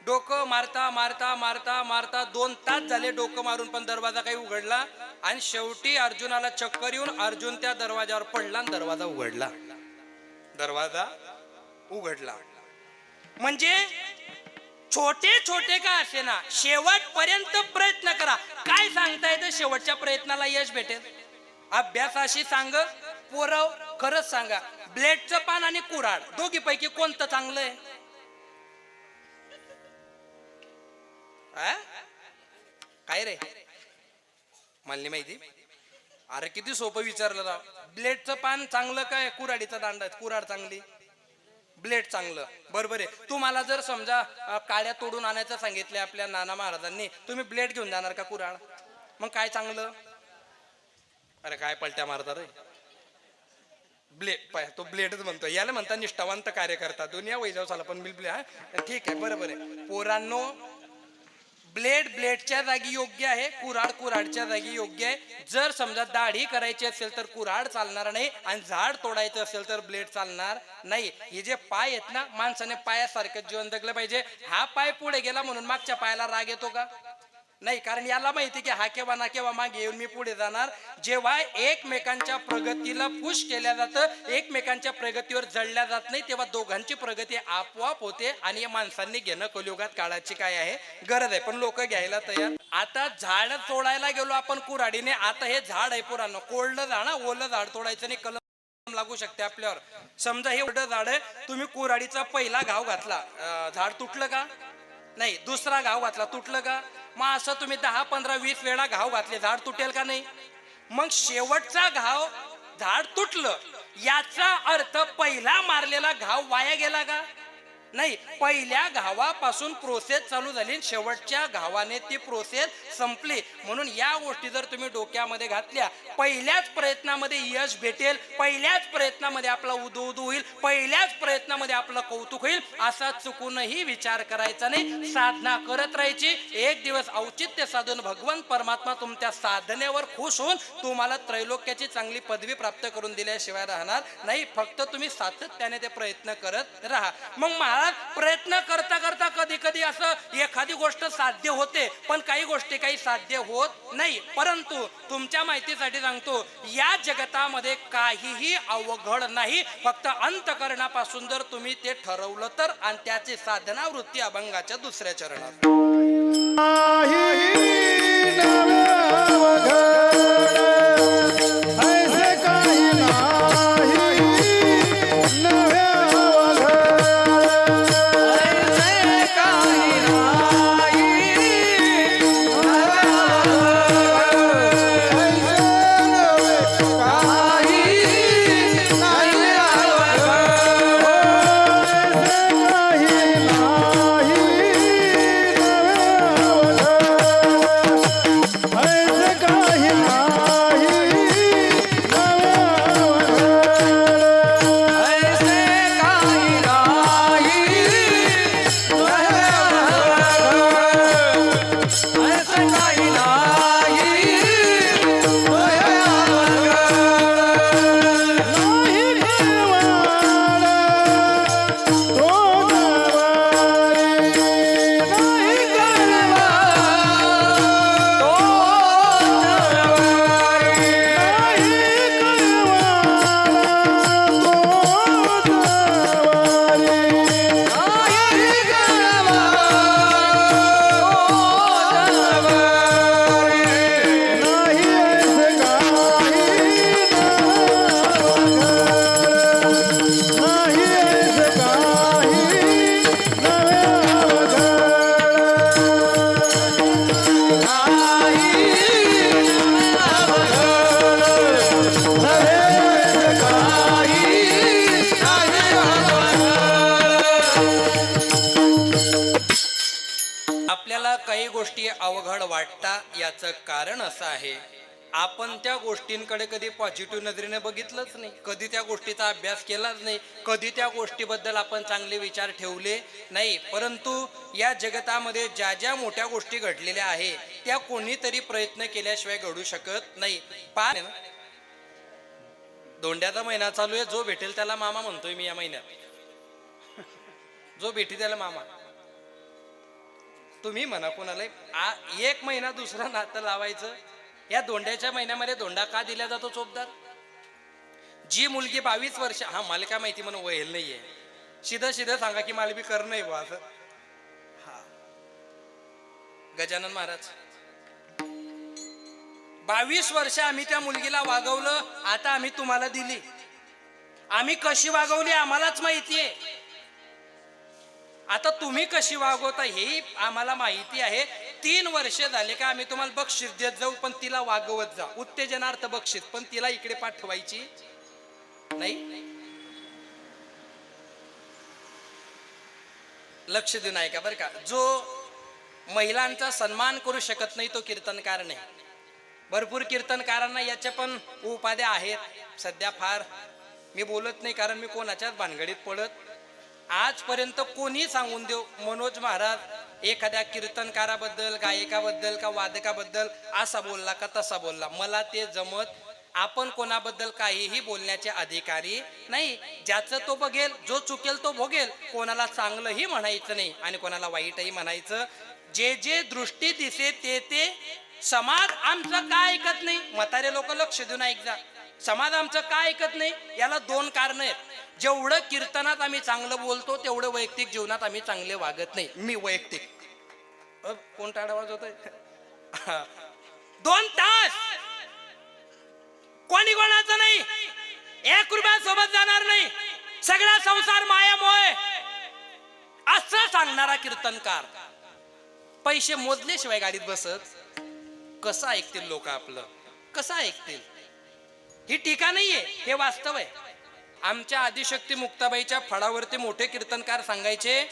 डोकं मारता मारता मारता मारता 2 तास झाले डोकं मारून, पण दरवाजा काही उघडला. आणि शेवटी अर्जुनाला चक्कर येऊन अर्जुन त्या दरवाजावर पडला आणि दरवाजा उघडला. दरवाजा उघडला. म्हणजे छोटे छोटे का असे ना, शेवटपर्यंत प्रयत्न करा. काय सांगता येतं, शेवटच्या प्रयत्नाला यश भेटेल. अभ्यासाशी सांग पोरव, खरंच सांगा, ब्लेडचं पान आणि कुऱ्हाड दोघीपैकी कोणतं चांगलं आहे? काय रे, मला नाही माहिती. अरे किती सोपं विचारलं राव. ब्लेडचं पान चांगलं काय कुऱ्हाडीचा दांडा? कुऱ्हाड चांगली, ब्लेड चांगलं. बरोबर आहे. तुम्हाला जर समजा काड्या तोडून आणायचं सांगितलं आपल्या नाना महाराजांनी, तुम्ही ब्लेड घेऊन जाणार का कुऱ्हाड? मग काय चांगलं? अरे काय पलट्या मारता रे. ब्लेड, तो ब्लेडच म्हणतो. याला म्हणता निष्ठावंत कार्यकर्ता. दुनिया वैजाव झाला पण बिल. ठीक आहे, बरोबर आहे. पोरांनो, ब्लेडच्या जागी योग्य आहे, कुऱ्हाडच्या जागी योग्य आहे. जर समजा दाढी करायची असेल तर कुऱ्हाड चालणार नाही आणि झाड तोडायचं असेल तर ब्लेड चालणार नाही. हे जे पाय आहेत ना, माणसाने पायासारखं जीवन जगलं पाहिजे. हा पाय पुढे गेला म्हणून मागच्या पायाला राग येतो का? नाही, कारण याला माहिती की हा केव्हा ना केव्हा मागे येऊन मी पुढे जाणार. जेव्हा एकमेकांच्या प्रगतीला पुश केल्या जातं, एकमेकांच्या प्रगतीवर जळल्या जात नाही, तेव्हा दोघांची प्रगती आपोआप होते. आणि या माणसांनी घेणं कलियुगात काळाची काय आहे गरज आहे, पण लोक घ्यायला तयार. आता झाड तोडायला गेलो आपण कुऱ्हाडीने. आता हे झाड आहे पुराणं, कोल्ड झाड, ओलं झाड तोडायचं नाही, कलम लागू शकते आपल्यावर. समजा हे ओढं झाड आहे, तुम्ही कुऱ्हाडीचा पहिला घाव घातला, झाड तुटलं का? नाही. दुसरा घाव घातला, तुटलं का? मग असं तुम्ही 10, 15, 20 वेळा घाव घातले, झाड तुटेल का नाही? मग शेवटचा घाव झाड तुटलं, याचा अर्थ पहिला मारलेला घाव वाया गेला का? नाही. पहिल्या घावापासून प्रोसेस चालू झाली, शेवटच्या घावाने ती प्रोसेस संपली. म्हणून या गोष्टी जर तुम्ही डोक्यामध्ये घातल्या, पहिल्याच प्रयत्नामध्ये यश भेटेल, पहिल्याच प्रयत्नामध्ये आपला उदो होईल, पहिल्याच प्रयत्नामध्ये आपलं कौतुक होईल, असा चुकूनही विचार करायचा नाही. साधना करत राहायची. एक दिवस औचित्य साधून भगवान परमात्मा तुमच्या साधनेवर खुश होऊन तुम्हाला त्रैलोक्याची चांगली पदवी प्राप्त करून दिल्याशिवाय राहणार नाही. फक्त तुम्ही सातत्याने ते प्रयत्न करत राहा. मग प्रयत्न करता करता कधी कधी असं एखादी गोष्ट साध्य होते, पण काही गोष्टी काही साध्य होत नाही. परंतु तुमच्या माहितीसाठी सांगतो, या जगतामध्ये काहीही अवघड नाही. फक्त अंतःकरणापासून जर तुम्ही ते ठरवलं तर, आणि त्याची साधना वृत्ती अभंगाच्या दुसऱ्या चरणात. काही गोष्टी अवघड वाटतात, याचं कारण असं आहे, आपण त्या गोष्टींकडे कधी पॉझिटिव्ह नजरेने बघितलंच नाही, कधी त्या गोष्टीचा अभ्यास केलाच नाही, कधी त्या गोष्टीबद्दल आपण चांगले विचार ठेवले नाही. परंतु या जगतामध्ये ज्या ज्या मोठ्या गोष्टी घडलेल्या आहेत, त्या कोणीतरी प्रयत्न केल्याशिवाय घडू शकत नाही. दोंड्याचा महिना चालू आहे, जो भेटेल त्याला मामा म्हणतोय मी या महिन्यात. जो भेटी त्याला मामा. तुम्ही म्हणा कोणाला, एक महिना दुसरा नातं लावायचं. या दोंड्याच्या महिन्यामध्ये धोंडा का दिला जातो चोपदार? जी मुलगी 22 वर्ष, हा मला काय माहिती म्हणून वहेल नाहीये, सीधं सांगा की मला बी कर नाही बा असं. हा गजानन महाराज 22 वर्ष आम्ही त्या मुलगीला वागवलं, आता आम्ही तुम्हाला दिली. आम्ही कशी वागवली आम्हालाच माहितीये, आता तुम्ही कशी वागवता हे आम्हाला माहिती आहे. 3 वर्ष झाले का आम्ही तुम्हाला बक्षीस देत जाऊ, पण तिला वागवत जा, उत्तेजनार्थ बक्षीस, पण तिला इकडे पाठवायची नाही. लक्ष देऊन ऐका बरं का. जो महिलांचा सन्मान करू शकत नाही तो कीर्तनकार नाही. भरपूर कीर्तनकारांना याच्या पण उपाध्या आहेत. सध्या फार मी बोलत नाही, कारण मी कोणाच्याच भानगडीत पडत. आजपर्यंत कोणी सांगून देऊ, मनोज महाराज एखाद्या कीर्तनकाराबद्दल, गायकाबद्दल का वादकाबद्दल असा बोलला का तसा बोलला, मला ते जमत. आपण कोणाबद्दल काहीही बोलण्याचे अधिकारी नाही. ज्याचं तो बघेल, जो चुकेल तो भोगेल. कोणाला चांगलंही म्हणायचं नाही आणि कोणाला वाईटही म्हणायचं. जे जे दृष्टी दिसे ते ते. समाज आमचं काय ऐकत नाही. म्हातारे लोक लक्ष देऊन ऐक जा. समाज आमचं काय ऐकत नाही याला दोन कारण आहेत. जेवढं कीर्तनात आम्ही चांगलं बोलतो तेवढं वैयक्तिक जीवनात आम्ही चांगले वागत नाही. मी वैयक्तिक कोणता आवाज होतोय 2 तास कोणी कोणाचं नाही. 1 रुपया सोबत जाणार नाही. सगळा संसार मायामोह असं सांगणारा कीर्तनकार पैसे मोजल्याशिवाय गाडीत बसत. कसं ऐकतील लोक आपलं? कसं ऐकतील? ही टीका नाहीये, हे वास्तव आहे. आमच्या आदिशक्ती मुक्ताबाईच्या फळावरती मोठे कीर्तनकार सांगायचे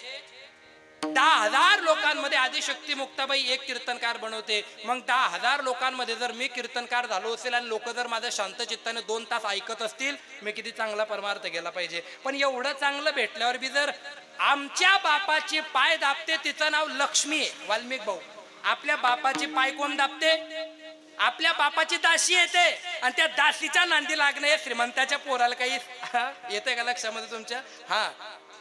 10,000 लोकांमध्ये आदिशक्ती मुक्ताबाई एक कीर्तनकार बनवते. मग 10,000 लोकांमध्ये जर मी कीर्तनकार झालो असेल आणि लोक जर माझ्या शांत चित्ताने 2 तास ऐकत असतील, मी किती चांगला परमार्थ गेला पाहिजे. पण एवढं चांगलं भेटल्यावर बी जर आमच्या बापाची पाय दाबते, तिचं नाव लक्ष्मी आहे. वाल्मिक भाऊ, आपल्या बापाची पाय कोण दाबते? आपल्या बापाची दासी येते आणि त्या दासीच्या नांदी लागणं हे श्रीमंताच्या पोराला काही येते का लक्षामध्ये तुमच्या? हा,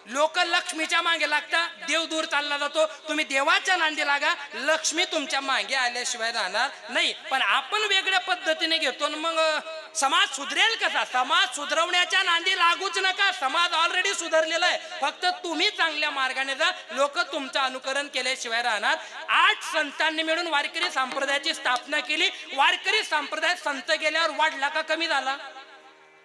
लोक लक्ष्मीच्या मागे लागतात. देव दूर चालला जातो. तुम्ही देवाच्या नांदी लागा, लक्ष्मी तुमच्या मागे आल्याशिवाय राहणार नाही. पण आपण वेगळ्या पद्धतीने घेतो. मग समाज सुधरेल कसा? समाज सुधरवण्याच्या नांदी लागूच नका. समाज ऑलरेडी सुधारलेला आहे. फक्त तुम्ही चांगल्या मार्गाने जा. लोक तुमचं अनुकरण केल्याशिवाय राहणार. 8 संतांनी मिळून वारकरी संप्रदायाची स्थापना केली. वारकरी संप्रदाय संत गेल्यावर वाढला का कमी झाला?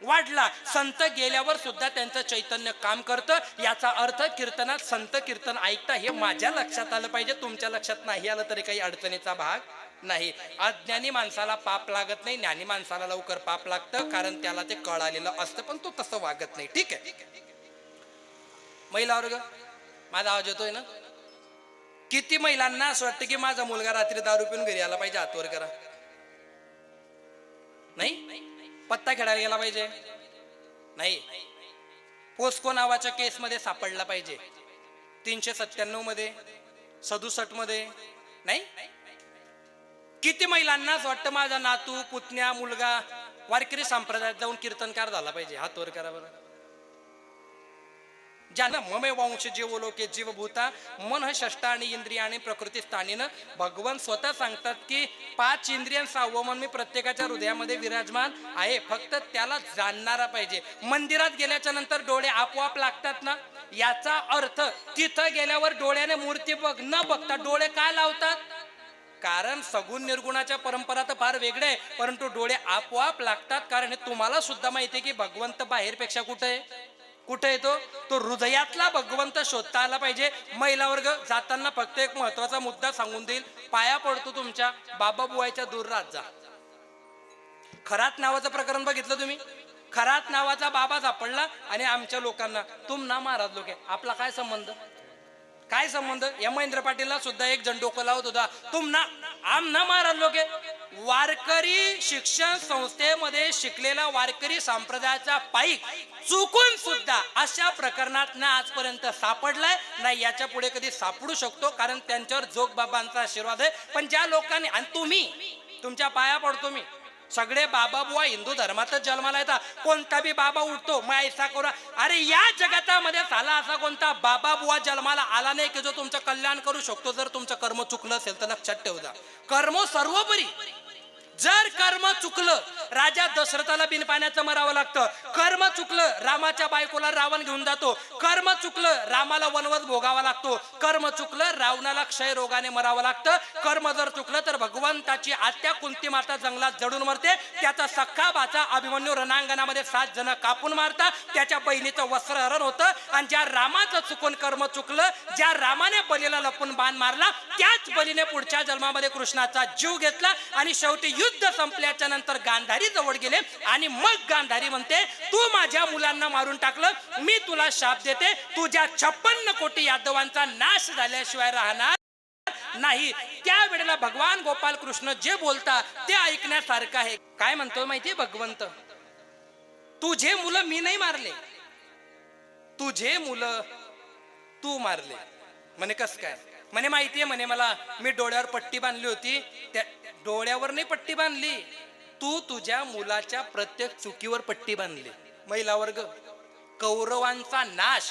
वाढला. संत गेल्यावर सुद्धा त्यांचं चैतन्य काम करतं. याचा अर्थ कीर्तनात संत कीर्तन ऐकता हे माझ्या लक्षात आलं पाहिजे. तुमच्या लक्षात नाही आलं तरी काही अडचणीचा भाग नाही. अज्ञानी माणसाला पाप लागत नाही, ज्ञानी माणसाला लवकर पाप लागतं, कारण त्याला ते कळालेलं असतं. पण तो तसं वागत नाही. ठीक आहे. महिला वर्ग, माझा आवाज येतोय ना? किती महिलांना असं वाटतं की माझा मुलगा रात्री दारू पिऊन घरी आला पाहिजे? हातवर करा. नाही? पत्ता खेळायला गेला पाहिजे? नाही. पोस्को नावाच्या केसमध्ये सापडला पाहिजे, 397 मध्ये, 67 मध्ये. नाही? किती महिलांना असं वाटतं माझा नातू, पुतण्या, मुलगा वारकरी संप्रदायात जाऊन कीर्तनकार झाला पाहिजे? हात वर करा बरं. ज्यांना ममे वंश जीवलोके जीवभूता मन षष्ठ आणि इंद्रिय आणि प्रकृती स्थानीनं भगवान स्वतः सांगतात की 5 इंद्रिय 6वं मन मी प्रत्येकाच्या हृदयामध्ये विराजमान आहे. फक्त त्याला जाणणारा पाहिजे. मंदिरात गेल्याच्या नंतर डोळे आपोआप लागतात ना, याचा अर्थ तिथं गेल्यावर डोळ्याने मूर्ती न बघता डोळे काय लावतात? कारण सगुण निर्गुणाच्या परंपरा तर फार वेगळे आहे, परंतु डोळे आपोआप लागतात. कारण हे तुम्हाला सुद्धा माहिती आहे की भगवंत बाहेरपेक्षा कुठे आहे? कुठे येतो? तो हृदयातला भगवंत शोधता आला पाहिजे. महिला वर्ग, जाताना फक्त एक महत्वाचा मुद्दा सांगून देईल. पाया पडतो तुमच्या, बाबा बुवायच्या दूर राहत जा. खरात नावाचं प्रकरण बघितलं तुम्ही? खरात नावाचा बाबा सापडला आणि आमच्या लोकांना तुम ना महाराज लोक. आपला काय संबंध? काय संबंध? या महेंद्र पाटीलला सुद्धा एक जण डोकं लावत होता, तुम ना आम ना महाराज लोक. वारकरी शिक्षण संस्थेमध्ये शिकलेला वारकरी संप्रदायाचा पाईक चुकून सुद्धा अशा प्रकरणात ना आजपर्यंत सापडलाय ना याच्या पुढे कधी सापडू शकतो, कारण त्यांच्यावर जोगबाबांचा आशीर्वाद आहे. पण ज्या लोकांनी, आणि तुम्ही, तुमच्या पाया पडतो मी, सगळे बाबा बुवा हिंदू धर्मातच जन्माला येतात. कोणता बी बाबा उठतो मग ऐसा करू. अरे या जगतामध्ये साला असा कोणता बाबा बुवा जन्माला आला नाही की जो तुमचं कल्याण करू शकतो. जर तुमचं कर्म चुकलं असेल तर लक्षात ठेव जा, कर्म सर्वोपरी. जर कर्म चुकलं, राजा दशरथाला बिन पाण्याचं मरावं लागतं. कर्म चुकलं, रामाच्या बायकोला रावण घेऊन जातो. कर्म चुकलं, रामाला वनवास भोगावा लागतो. कर्म चुकलं, रावणाला क्षय रोगाने मरावं लागतं. कर्म जर चुकलं तर भगवंताची आत्या कुंती माता जंगलात जडून मरते. त्याचा सख्खा भाचा अभिमन्यू रणांगणामध्ये 7 जण कापून मारतात. त्याच्या बहिणीचं वस्त्रहरण होतं. आणि ज्या रामाचं चुकून कर्म चुकलं, ज्या रामाने बलीला लपून बाण मारला, त्याच बलीने पुढच्या जन्मामध्ये कृष्णाचा जीव घेतला. आणि शेवटी युद्ध संपल्याच्या नंतर गांधारी जवळ गेले आणि मग गांधारी म्हणते, तू माझ्या मुलांना मारून टाकलं, मी तुला शाप देते, तुझ्या 56 कोटी यादवांचा नाश झाल्याशिवाय राहणार नाही. त्यावेळेला भगवान गोपाल कृष्ण जे बोलतात ते ऐकण्यासारखं आहे. काय म्हणतो माहितीये भगवंत? तुझे मुलं मी नाही मारले, तुझे मुलं तू मारले. म्हणे कस काय? म्हणे माहितीये म्हणे मला, मी डोळ्यावर पट्टी बांधली होती, त्या डोळ्यावर नाही पट्टी बांधली, तू तुझ्या मुलाच्या प्रत्येक चुकीवर पट्टी बांधली. महिला वर्ग, कौरवांचा नाश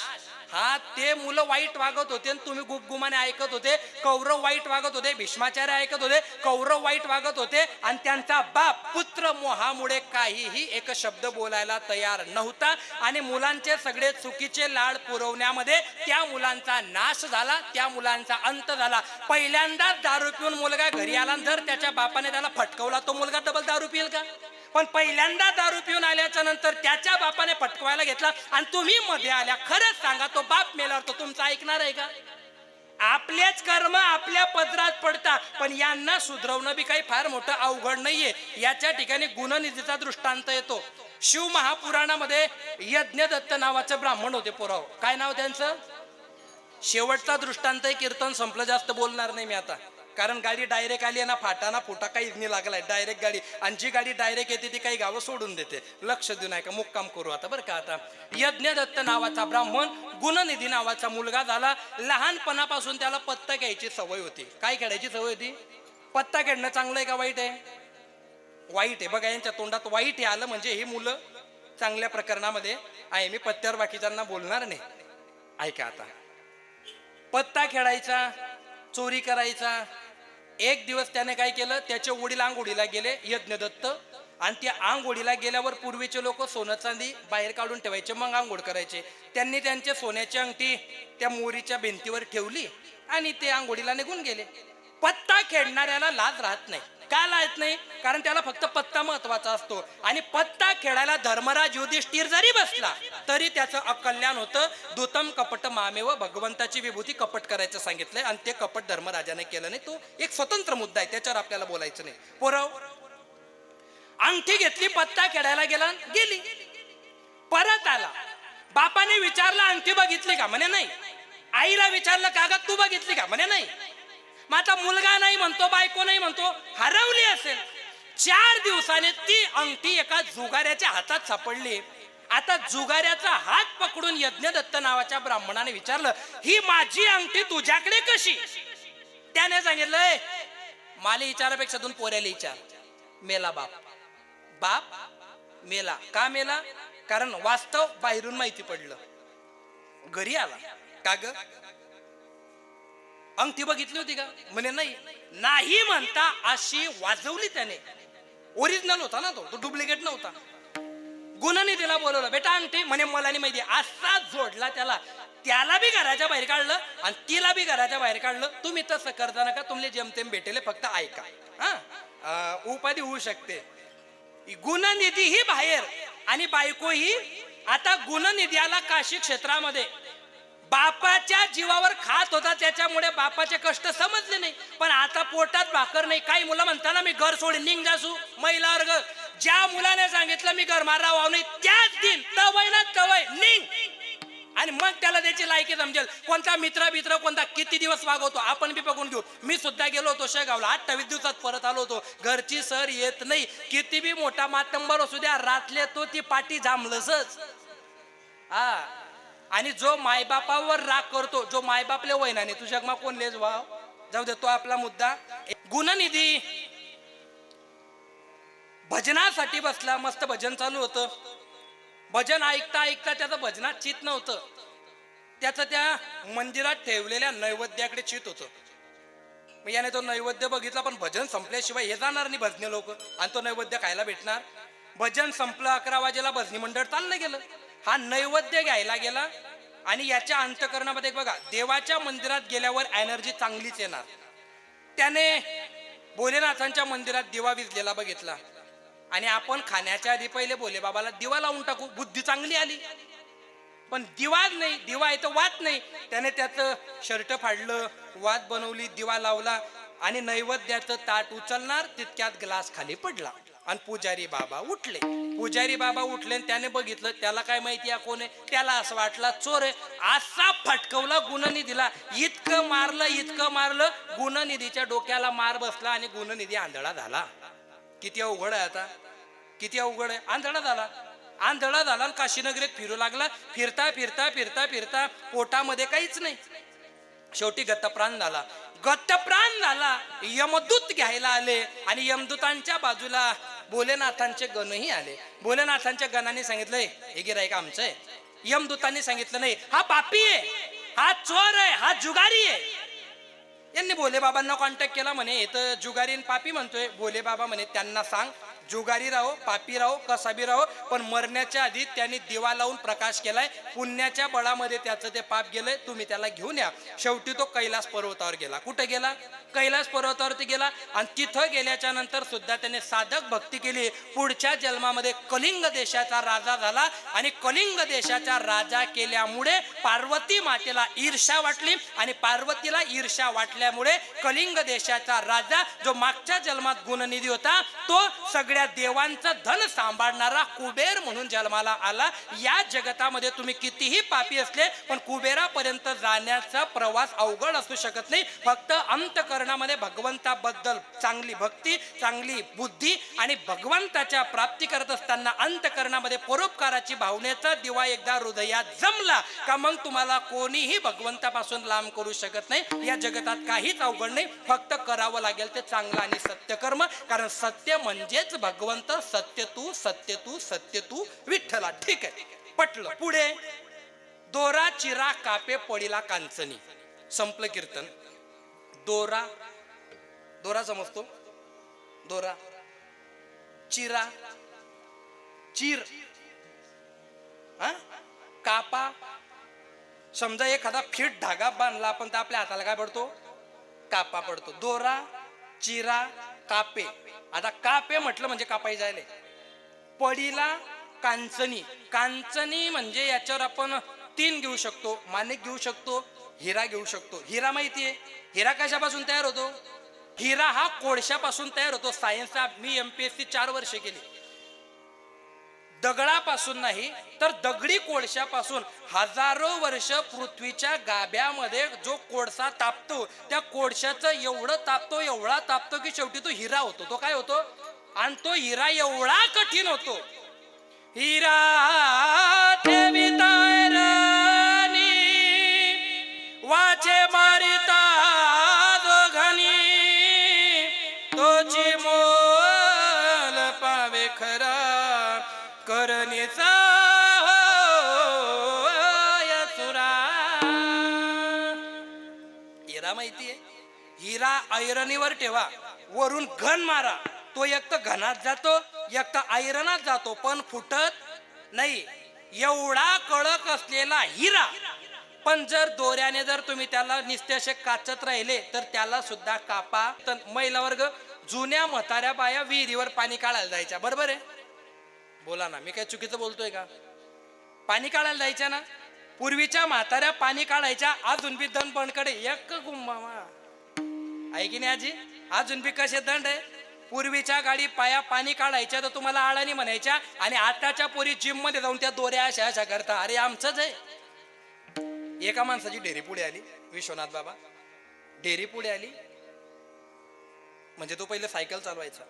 हा, ते मुलं वाईट वागत होते आणि तुम्ही गुपगुमाने ऐकत होते. कौरव वाईट वागत होते, भीष्माचार्य ऐकत होते, कौरव वाईट वागत होते आणि त्यांचा बाप पुत्र मोहामुळे काहीही एक शब्द बोलायला तयार नव्हता आणि मुलांचे सगळे चुकीचे लाड पुरवण्यामध्ये त्या मुलांचा नाश झाला, त्या मुलांचा अंत झाला. पहिल्यांदाच दारू पिऊन मुलगा घरी आला, जर त्याच्या बापाने त्याला फटकवला, तो मुलगा डबल दारू पिईल का? पण पहिल्यांदा दारू पिऊन आल्याच्या नंतर त्याच्या बापाने फटकवायला घेतला आणि तुम्ही मध्ये आल्या. खरंच सांगा, तो बाप मेल्यावर तो तुमचा ऐकणार आहे का? आपलेच कर्म आपल्या पदरात पडतात. पण यांना सुधरवणं बी काही फार मोठं अवघड नाहीये. याच्या ठिकाणी गुणनिधीचा दृष्टांत येतो. शिव महापुराणामध्ये यज्ञदत्त नावाचे ब्राह्मण होते पुराव. काय नाव त्यांचं? शेवटचा दृष्टांत कीर्तन संपलं, जास्त बोलणार नाही मी आता, कारण गाडी डायरेक्ट आली ना, फाटाना फुटा काही नाही लागलाय, डायरेक्ट गाडी. आणि जी गाडी डायरेक्ट येते ती काही गावं सोडून देते. लक्ष देऊ नका, मुक्काम करू आता बरं का. आता यज्ञदत्त नावाचा ब्राह्मण, गुणनिधी नावाचा मुलगा झाला. लहानपणापासून त्याला पत्ता घ्यायची सवय होती. काय खेळायची सवय होती? पत्ता खेळणं चांगलं आहे का वाईट आहे? वाईट आहे. बघा, यांच्या तोंडात वाईट हे आलं म्हणजे ही मुलं चांगल्या प्रकरणामध्ये आहे. मी पत्त्यावर बाकीच्यांना बोलणार नाही. ऐका आता, पत्ता खेळायचा, चोरी करायचा. एक दिवस त्याने काय केलं, त्याचे वडील आंघोळीला गेले, यज्ञदत्त, आणि त्या आंघोळीला गेल्यावर पूर्वीचे लोक सोनं चांदी बाहेर काढून ठेवायचे, मग आंघोळ करायचे. त्यांनी त्यांचे सोन्याची अंगठी त्या मोरीच्या भिंतीवर ठेवली आणि ते आंघोळीला निघून गेले. पत्ता खेळणाऱ्याला लाज राहत नाही. का लाज नाही? कारण त्याला फक्त पत्ता महत्वाचा असतो. आणि पत्ता खेळायला धर्मराज युधिष्ठिर जरी बसला तरी त्याचं अकल्याण होतं. दूतम कपट मामेव, भगवंताची विभूती कपट करायचं सांगितलंय आणि ते कपट धर्मराजाने केलं नाही. तो एक स्वतंत्र मुद्दा आहे, त्याच्यावर आपल्याला बोलायचं नाही. पोरव, अंगठी घेतली, पत्ता खेळायला गेला, गेली, परत आला. बापाने विचारलं अंगठी बघितली का? म्हणे नाही. आईला विचारलं का ग तू बघितली का? म्हणे नाही. मग आता मुलगा नाही म्हणतो, बायको नाही म्हणतो, हरवली असेल. 4 दिवसाने ती अंगठी एका जुगाऱ्याच्या हातात सापडली. आता जुगाऱ्याचा हात पकडून यज्ञदत्त नावाच्या ब्राह्मणाने विचारलं, ही माझी अंगठी तुझ्याकडे कशी? त्याने सांगितलंय, मला विचारापेक्षा 2 पोऱ्याला विचार. मेला बाप. बाप मेला. का मेला? कारण वास्तव बाहेरून माहिती पडलं. घरी आला, का ग अंगठी बघितली होती का? म्हणे नाही. नाही म्हणता अशी वाजवली त्याने. ओरिजिनल होता ना, तो डुप्लिकेट नव्हता. गुणनिधीला बोलवलं, बेटा अंगठी. म्हणे मला नाही माहिती. असा जोडला त्याला. त्याला बी घराच्या बाहेर काढलं आणि तिला बी घराच्या बाहेर काढलं. तुम्ही तसं करता नका, तुमले जेमतेम भेटेल, फक्त ऐका. हा, उपाधी होऊ शकते. गुणनिधी ही बाहेर आणि बायको ही. आता गुणनिधी आला काशी क्षेत्रामध्ये, बापाच्या जीवावर खात होता, त्याच्यामुळे बापाचे कष्ट समजले नाही. पण आता पोटात भाकर नाही. काही मुलं म्हणताना मी घर सोडून निघ जासू. महिला वर्ग, ज्या मुलाने सांगितलं मी घर मारा वाव नाही, त्याच दिन तवय ना तवय निघ, आणि मग त्याला त्याची लायकी समजेल. कोणता मित्र कोणता किती दिवस वागवतो आपण बी बघून घेऊ. मी सुद्धा गेलो होतो शेगावला, 28 दिवसात परत आलो होतो. घरची सर येत नाही. किती बी मोठा मातंबर असू द्या, रातले तो ती पाठी जांभलसच. हा, आणि जो मायबापावर राग करतो, जो मायबापले वैनाने तुझ्या मग कोण लेज वाव, जाऊ दे, तो आपला मुद्दा. गुणनिधी भजनासाठी बसला. मस्त भजन चालू होतं. भजन ऐकता ऐकता त्याचं भजनात चित नव्हतं. त्याचं त्या मंदिरात ठेवलेल्या नैवेद्याकडे चित होतं. मग याने तो नैवेद्य बघितला, पण भजन संपल्याशिवाय हे जाणार नाही भजनी लोक, आणि तो नैवेद्य खायला भेटणार. भजन संपलं, 11 वाजेला भजनी मंडळ चाललं गेलं. हा नैवेद्य घ्यायला गेला आणि याच्या अंतकरणामध्ये बघा, देवाच्या मंदिरात गेल्यावर एनर्जी चांगलीच येणार. त्याने भोलेनाथांच्या मंदिरात दिवा विजलेला बघितला आणि आपण खाण्याच्या आधी पहिले भोले बाबाला दिवा लावून टाकू, बुद्धी चांगली आली. पण दिवाच नाही, दिवा येतो वात नाही. त्याने त्याचं शर्ट फाडलं, वात बनवली, दिवा लावला आणि नैवेद्याचं ताट उचलणार तितक्यात ग्लास खाली पडला आणि पुजारी बाबा उठले. पुजारी बाबा उठले आणि त्याने बघितलं, त्याला काय माहिती आहे कोण आहे, त्याला असं वाटला चोर आहे. असा फटकवला गुणनिधीला, इतकं मारलं, गुणनिधीच्या डोक्याला मार बसला आणि गुणनिधी आंधळा झाला. किती अवघड आहे आता, किती अवघड आहे. आंधळा झाला आणि काशीनगरीत फिरू लागला. फिरता पोटामध्ये काहीच नाही. शेवटी गतप्राण झाला. गतप्राण झाला, यमदूत घ्यायला आले आणि यमदूतांच्या बाजूला भोलेनाथांचे गणही आले. भोलेनाथांच्या गणाने सांगितलंय हे गिऱ्हाईक आमचं आहे. यमदूतांनी सांगितलं नाही, हा पापी आहे, हा चोर आहे, हा जुगारी आहे. यांनी भोले बाबांना कॉन्टॅक्ट केला. म्हणे हे तर जुगारी आणि पापी म्हणतोय. भोले बाबा म्हणे त्यांना सांग, जुगारी राहो, पापी राहो, कसा बी राहो, पण मरण्याच्या आधी त्यांनी दिवा लावून प्रकाश केलाय. पुण्याच्या बळामध्ये त्याचं ते पाप गेलंय, तुम्ही त्याला घेऊन या. शेवटी तो कैलास पर्वतावर गेला. कुठे गेला? कैलास पर्वतावरती गेला. आणि तिथं गेल्याच्या नंतर सुद्धा त्याने साधक भक्ती केली. पुढच्या जन्मामध्ये कलिंग देशाचा राजा झाला. आणि कलिंग देशाचा राजा केल्यामुळे पार्वती मातेला ईर्ष्या वाटली. आणि पार्वतीला ईर्ष्या वाटल्यामुळे कलिंग देशाचा राजा जो मागच्या जन्मात गुणनिधी होता, तो सगळ्या देवांचं धन सांभाळणारा कुबेर म्हणून जन्माला आला. या जगतामध्ये तुम्ही कितीही पापी असले पण कुबेरापर्यंत जाण्याचा प्रवास अवघड असू शकत नाही. फक्त अंतःकरणामध्ये भगवंताबद्दल चांगली भक्ती, चांगली बुद्धी आणि भगवंताच्या प्राप्ती करत असताना अंतःकरणामध्ये परोपकाराची भावनेचा दिवा एकदा हृदयात जमला का मग तुम्हाला कोणीही भगवंतापासून लांब करू शकत नाही. या जगतात काहीच अवघड नाही, फक्त करावं लागेल ते चांगलं आणि सत्य कर्म. कारण सत्य म्हणजेच भगवंत. सत्य तू, सत्य तू, सत्य तू विठ्ठला. ठीक आहे, पटलं. पुढे दोरा चिरा कापे पडिला कांचनी. संपलं कीर्तन. दोरा, दोरा समजतो? दोरा, चिरा, चीर, हा, कापा. समजा एखादा फिट धागा बांधला आपण तर आपल्या हाताला काय पडतो? कापा पडतो. दोरा, चिरा, कापे. आता कापे म्हटलं म्हणजे कापाई जायले. पडीला कांचनी. कांचनी म्हणजे याच्यावर आपण तीन घेऊ शकतो, माणिक घेऊ शकतो, हिरा घेऊ शकतो. हिरा माहितीये? हिरा कशापासून तयार होतो? हिरा हा कोळशापासून तयार होतो. सायन्सचा मी MPSC 4 वर्ष केली. दगडापासून नाही तर दगडी कोळशापासून. हजारो वर्ष पृथ्वीच्या गाभ्यामध्ये जो कोळसा तापतो, त्या कोळशाचं एवढं तापतो, एवढा तापतो की शेवटी तो हिरा होतो. तो काय होतो? आणि तो हिरा एवढा कठीण होतो. हिरा ठेविता राणी, वाचे मारिता दोघांनी, तोची मोल पावे खरा करणीचा सुरा. हिरा माहितीये? हिरा ऐरणीवर ठेवा, वरून घन मारा, तो एक तर घनात जातो, एक तर ऐरणात जातो, पण फुटत नाही. एवढा कडक असलेला हिरा. पण जर दोऱ्याने जर तुम्ही त्याला निस्तेश काचत राहिले तर त्याला सुद्धा कापा. तर महिला वर्ग, जुन्या म्हाताऱ्या बाया विहिरीवर पाणी काढायला जायच्या, बरोबर आहे? बोला ना, मी काय चुकीचं बोलतोय का? पाणी काढायला जायच्या ना. पूर्वीच्या म्हाताऱ्या पाणी काढायच्या. अजून बी दंड बंडकडे एक गुम्मामा आहे की नाही आजी? अजून बी कसे दंड आहे? पूर्वीच्या गाडी पाया पाणी काढायच्या तर तुम्हाला आळणी म्हणायच्या. आणि आताच्या पोरी जिम मध्ये जाऊन त्या दोऱ्या अशा अशा करता. अरे आमचंच आहे. एका माणसाची ढेरी पुढे आली, विश्वनाथ बाबा. ढेरी पुढे आली म्हणजे तो पहिले सायकल चालवायचा,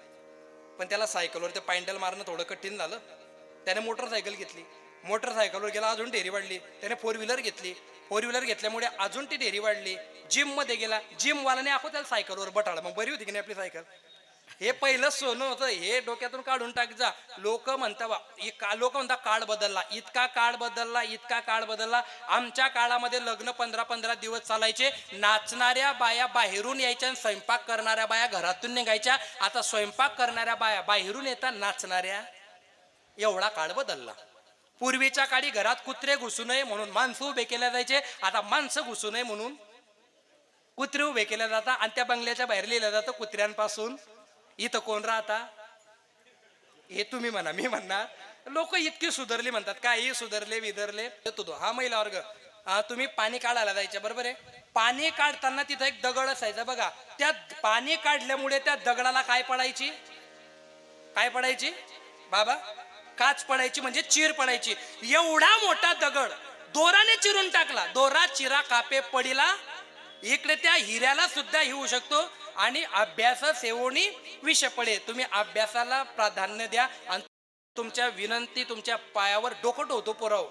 पण त्याला सायकलवर ते पायंडल मारणं थोडं कठीण झालं. त्याने मोटरसायकल घेतली. मोटरसायकलवर गेला, अजून ढेरी वाढली. त्याने 4 व्हीलर घेतली. 4 व्हीलर घेतल्यामुळे अजून ती ढेरी वाढली. जिम मध्ये गेला. जिम वाल्याने आखो त्याला सायकलवर बटाळा. मग बरी होती की नाही आपली सायकल? हे पहिलं सोनं होतं, हे डोक्यातून काढून टाक जा. लोक म्हणतात काळ बदलला, इतका काळ बदलला, इतका काळ बदलला. आमच्या काळामध्ये लग्न 15-15 दिवस चालायचे. नाचणाऱ्या बाया बाहेरून यायच्या, स्वयंपाक करणाऱ्या बाया घरातून निघायच्या. आता स्वयंपाक करणाऱ्या बाया बाहेरून येतात, नाचणाऱ्या. एवढा काळ बदलला. पूर्वीच्या काळी घरात कुत्रे घुसू नये म्हणून माणसं उभे केल्या जायचे. आता माणसं घुसू नये म्हणून कुत्रे उभे केल्या जातात. आणि त्या बंगल्याच्या बाहेर लिहिलं जातं कुत्र्यांपासून. इथं कोण राहता? हे तुम्ही म्हणा, मी म्हणणार. लोक इतकी सुधारली म्हणतात, काही सुधारले विधरले. हा महिला वर्ग, तुम्ही पाणी काढायला जायचे, बरोबर आहे? पाणी काढताना तिथं एक दगड असायचा बघा. त्या पाणी काढल्यामुळे त्या दगडाला काय पडायची? काय पडायची बाबा? काच पडायची, म्हणजे चीर पडायची. एवढा मोठा दगड दोराने चिरून टाकला. दोरा चिरा कापे पडिला. इकडे त्या हिऱ्याला सुद्धा होऊ शकतो. आणि अभ्यास सेवणी विष पडे. तुम्ही अभ्यासाला प्राधान्य द्या. आणि तुमच्या विनंती तुमच्या पायावर डोकं ठेवतो पोराव,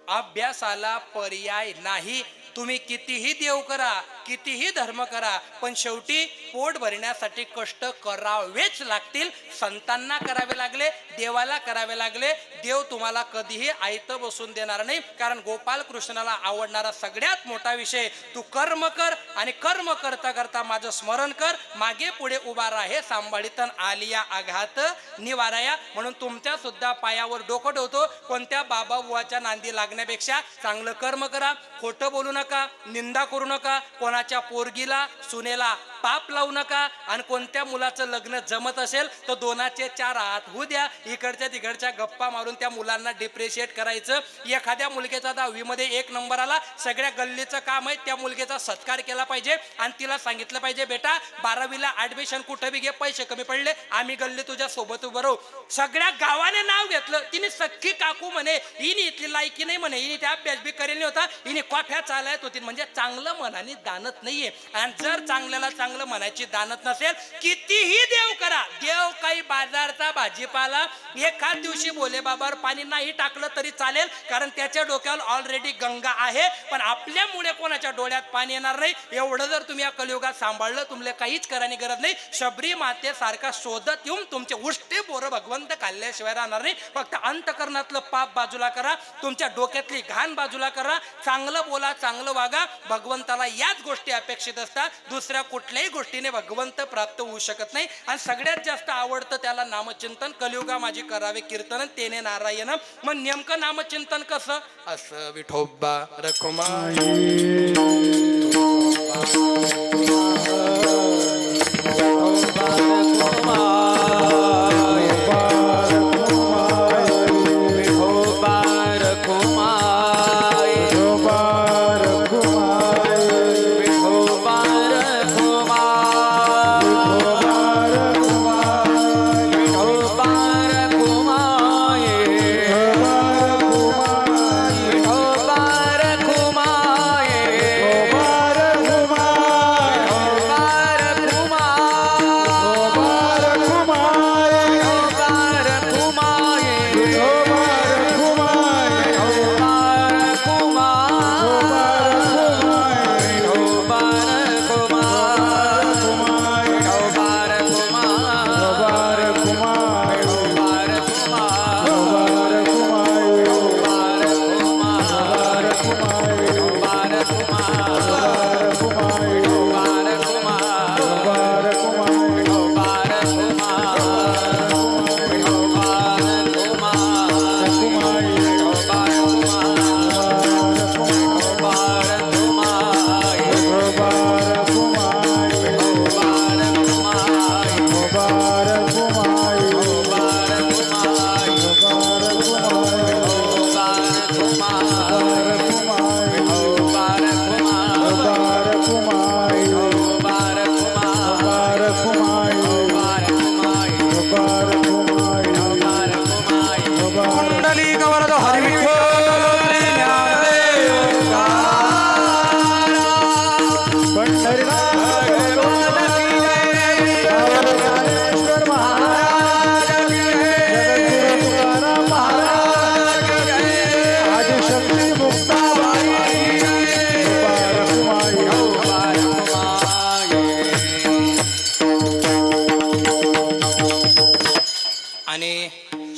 अभ्यासाला पर्याय नाही. तुम्ही कितीही देव करा, कितीही धर्म करा, पण शेवटी पोट भरण्यासाठी कष्ट करावेच लागतील. संतांना करावे लागले, देवाला करावे लागले. देव तुम्हाला कधीही आयत बसून देणार नाही. कारण गोपाल कृष्णाला आवडणारा सगळ्यात मोठा विषय, तू कर्म कर आणि कर्म करता करता माझं स्मरण कर, मागे पुढे उभा राहे सांभाळीतन आलिया आघात निवाराया. म्हणून तुमच्या सुद्धा पायावर डोकं ठेवतो. कोणत्या बाबा बुवाच्या नांदी लागण्यापेक्षा चांगलं कर्म करा, खोटं बोलू नका, निंदा करू नका, कोणाच्या पोरगीला सुनेला पाप लावू नका. आणि कोणत्या मुलाचं लग्न जमत असेल तर 2चे 4 हात होऊ द्या. इकडच्या तिकडच्या गप्पा मारून त्या मुलांना डिप्रिशिएट करायचं. एखाद्या मुलगीचा 10वी मध्ये 1 नंबर आला, सगळ्या गल्लीचं काम आहे त्या मुलगीचा सत्कार केला पाहिजे आणि तिला सांगितलं पाहिजे, बेटा 12वीला ऍडमिशन कुठं बी घे, पैसे कमी पडले, आम्ही गल्ली तुझ्या सोबत उभं राहू. सगळ्या गावाने नाव घेतलं. तिने सख्खी काकू म्हणे, हिने इथली लायकी नाही म्हणे, हिने त्या अभ्यास बी करेल होता, हिने कॉफ्या चालत होती. म्हणजे चांगलं मनाने दानत नाहीये. आणि जर चांगल्याला चांगलं मनाची दानत नसेल, कितीही देव करा, देव काही बाजारचा भाजीपाला एखाद दिवशी भोले बाबावर पाणी नाही टाकलं तरी चालेल, कारण त्याच्या डोक्यावर ऑलरेडी गंगा आहे. पण आपल्यामुळे कोणाच्या डोळ्यात पाणी येणार नाही. एवढं जर तुम्ही या कलियुगात सांभाळलं, तुम्हाला काहीच करायची गरज नाही. शबरी मातेसारखा शोधत येऊन तुमचे उष्टे बोरं भगवंत खाल्ल्याशिवाय राहणार नाही. फक्त अंतकरणातलं पाप बाजूला करा, तुमच्या डोक्यातली घाण बाजूला करा, चांगलं बोला, चांगलं वागा. भगवंताला याच गोष्टी अपेक्षित असतात. दुसऱ्या कुठल्याही गोष्टीने भगवंत प्राप्त होऊ शकत नाही. आणि सगळ्यात जास्त आवडतं त्याला नामचिंतन. कलियुगा माझी करावे कीर्तन, तेने नारायण. मग नेमकं नामचिंतन कसं असं? विठोबा रखुमाई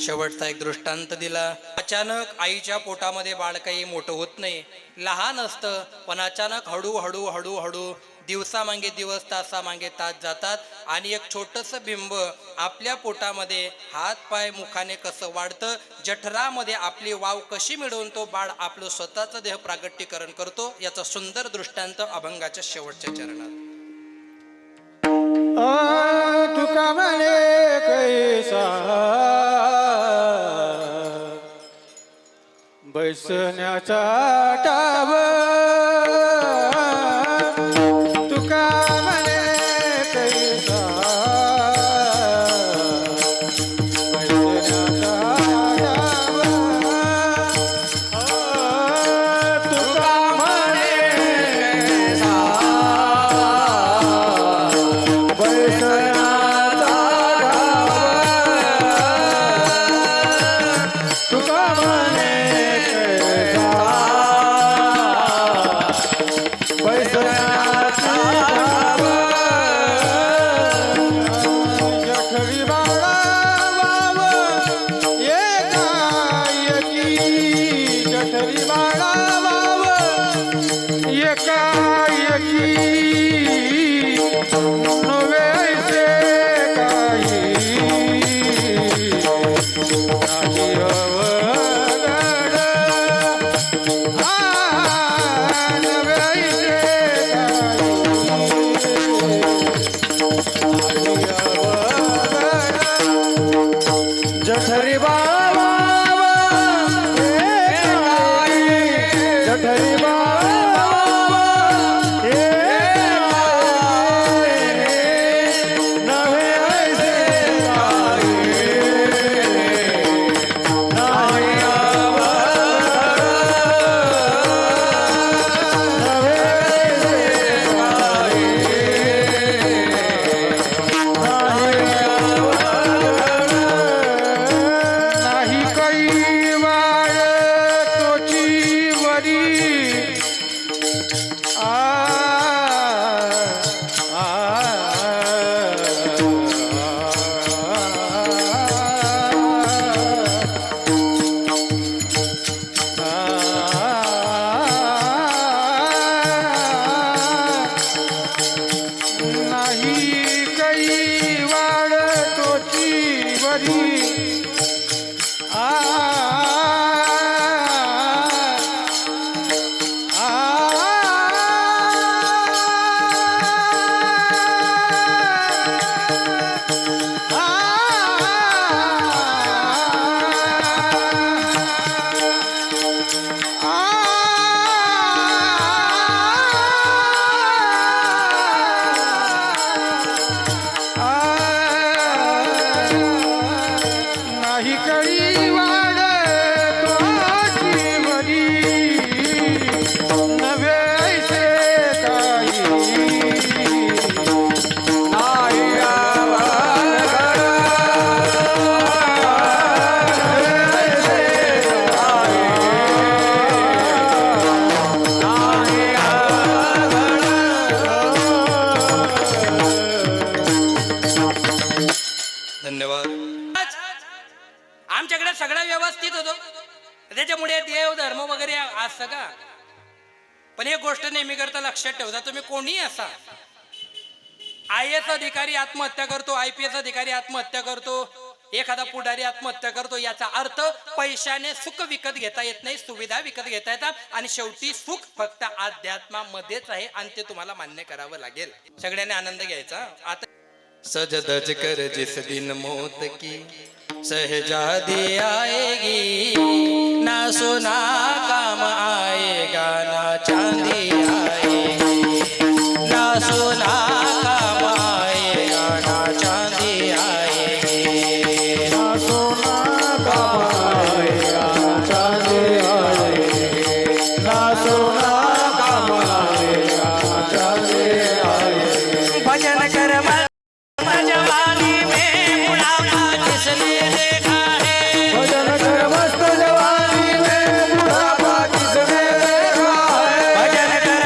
शेवटचा एक दृष्टांत दिला. अचानक आईच्या पोटामध्ये बाळ काही मोठं होत नाही, लहान असतं, पण अचानक हळूहळू हळूहळू दिवसामागे दिवस, तासामागे तास जातात आणि एक छोटंसं बिंब आपल्या पोटामध्ये हात पाय मुखाने कसं वाढतं, जठरामध्ये आपली वाव कशी मिळवून तो बाळ आपलं स्वतःचं देह प्रागट्यकरण करतो, याचा सुंदर दृष्टांत अभंगाच्या शेवटच्या चरणात. तुका म्हणे कैसा बैसण्याचा टाव, तुका म्हणे कैसा बैसण्याचा टाव, तुका म्हणे कैसा बैसण्याचा टाव, तुका म्हणे कैसा नायकी नवे ऐसे काही नाही अवघड नवे ऐसे काही जठरी बाबा जठरी बाबा नवे ऐसे काही नाही नवे ऐसे काही नाही काही वाळ तोची वरी आ आ नाही काही वाढ तोची वरी आ नाही कळी वाढ तोची वरी नवे ऐसे काही नाही धन्यवाद. आमच्याकडे सगळं व्यवस्थित होतं त्याच्यामुळे देव धर्म वगैरे असं का. पण एक गोष्ट नेहमी करता लक्षात ठेवता, तुम्ही कोणी असा, IAS अधिकारी आत्महत्या करतो, IPS अधिकारी आत्महत्या करतो, एखादा पुढारी आत्महत्या करतो, याचा अर्थ पैशाने सुख विकत घेता येत नाही, सुविधा विकत घेता येतात आणि शेवटी सुख फक्त अध्यात्मामध्येच आहे आणि ते तुम्हाला मान्य करावं लागेल. सगळ्यांनी आनंद घ्यायचा. आता सज धज कर जिस दिन मौत की सहजादी आएगी, ना सोना काम आएगा ना चांदी आएगी, ना सोना काम आएगा ना चांदी आएगी. ना सोना कमाएगा चांदी आएगी ना सोना कमाएगा चांदी आएगी भजन कर जवानी में बुढ़ापा किसने देखा है. भजन कर मस्त जवानी में बुढ़ापा किसने देखा है भजन कर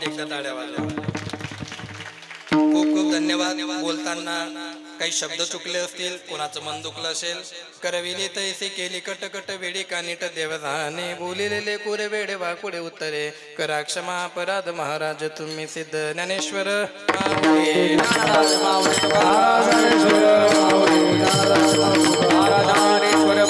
एकदा टाळ्या वाजवा. खूप खूप धन्यवाद. बोलताना काही शब्द चुकले असतील, कोणाचं मन दुखलं असेल, करविली तैसे केली कटकट वेडी कानिट देवधाने बोलिलेले कुरे वेडे वाकुडे उत्तरे करा क्षमा अपराध महाराज तुम्ही सिद्ध ज्ञानेश्वर माऊली. महाराज माऊली तुकाराम, महाराज ज्ञानेश्वर माऊली, महाराज ज्ञानेश्वर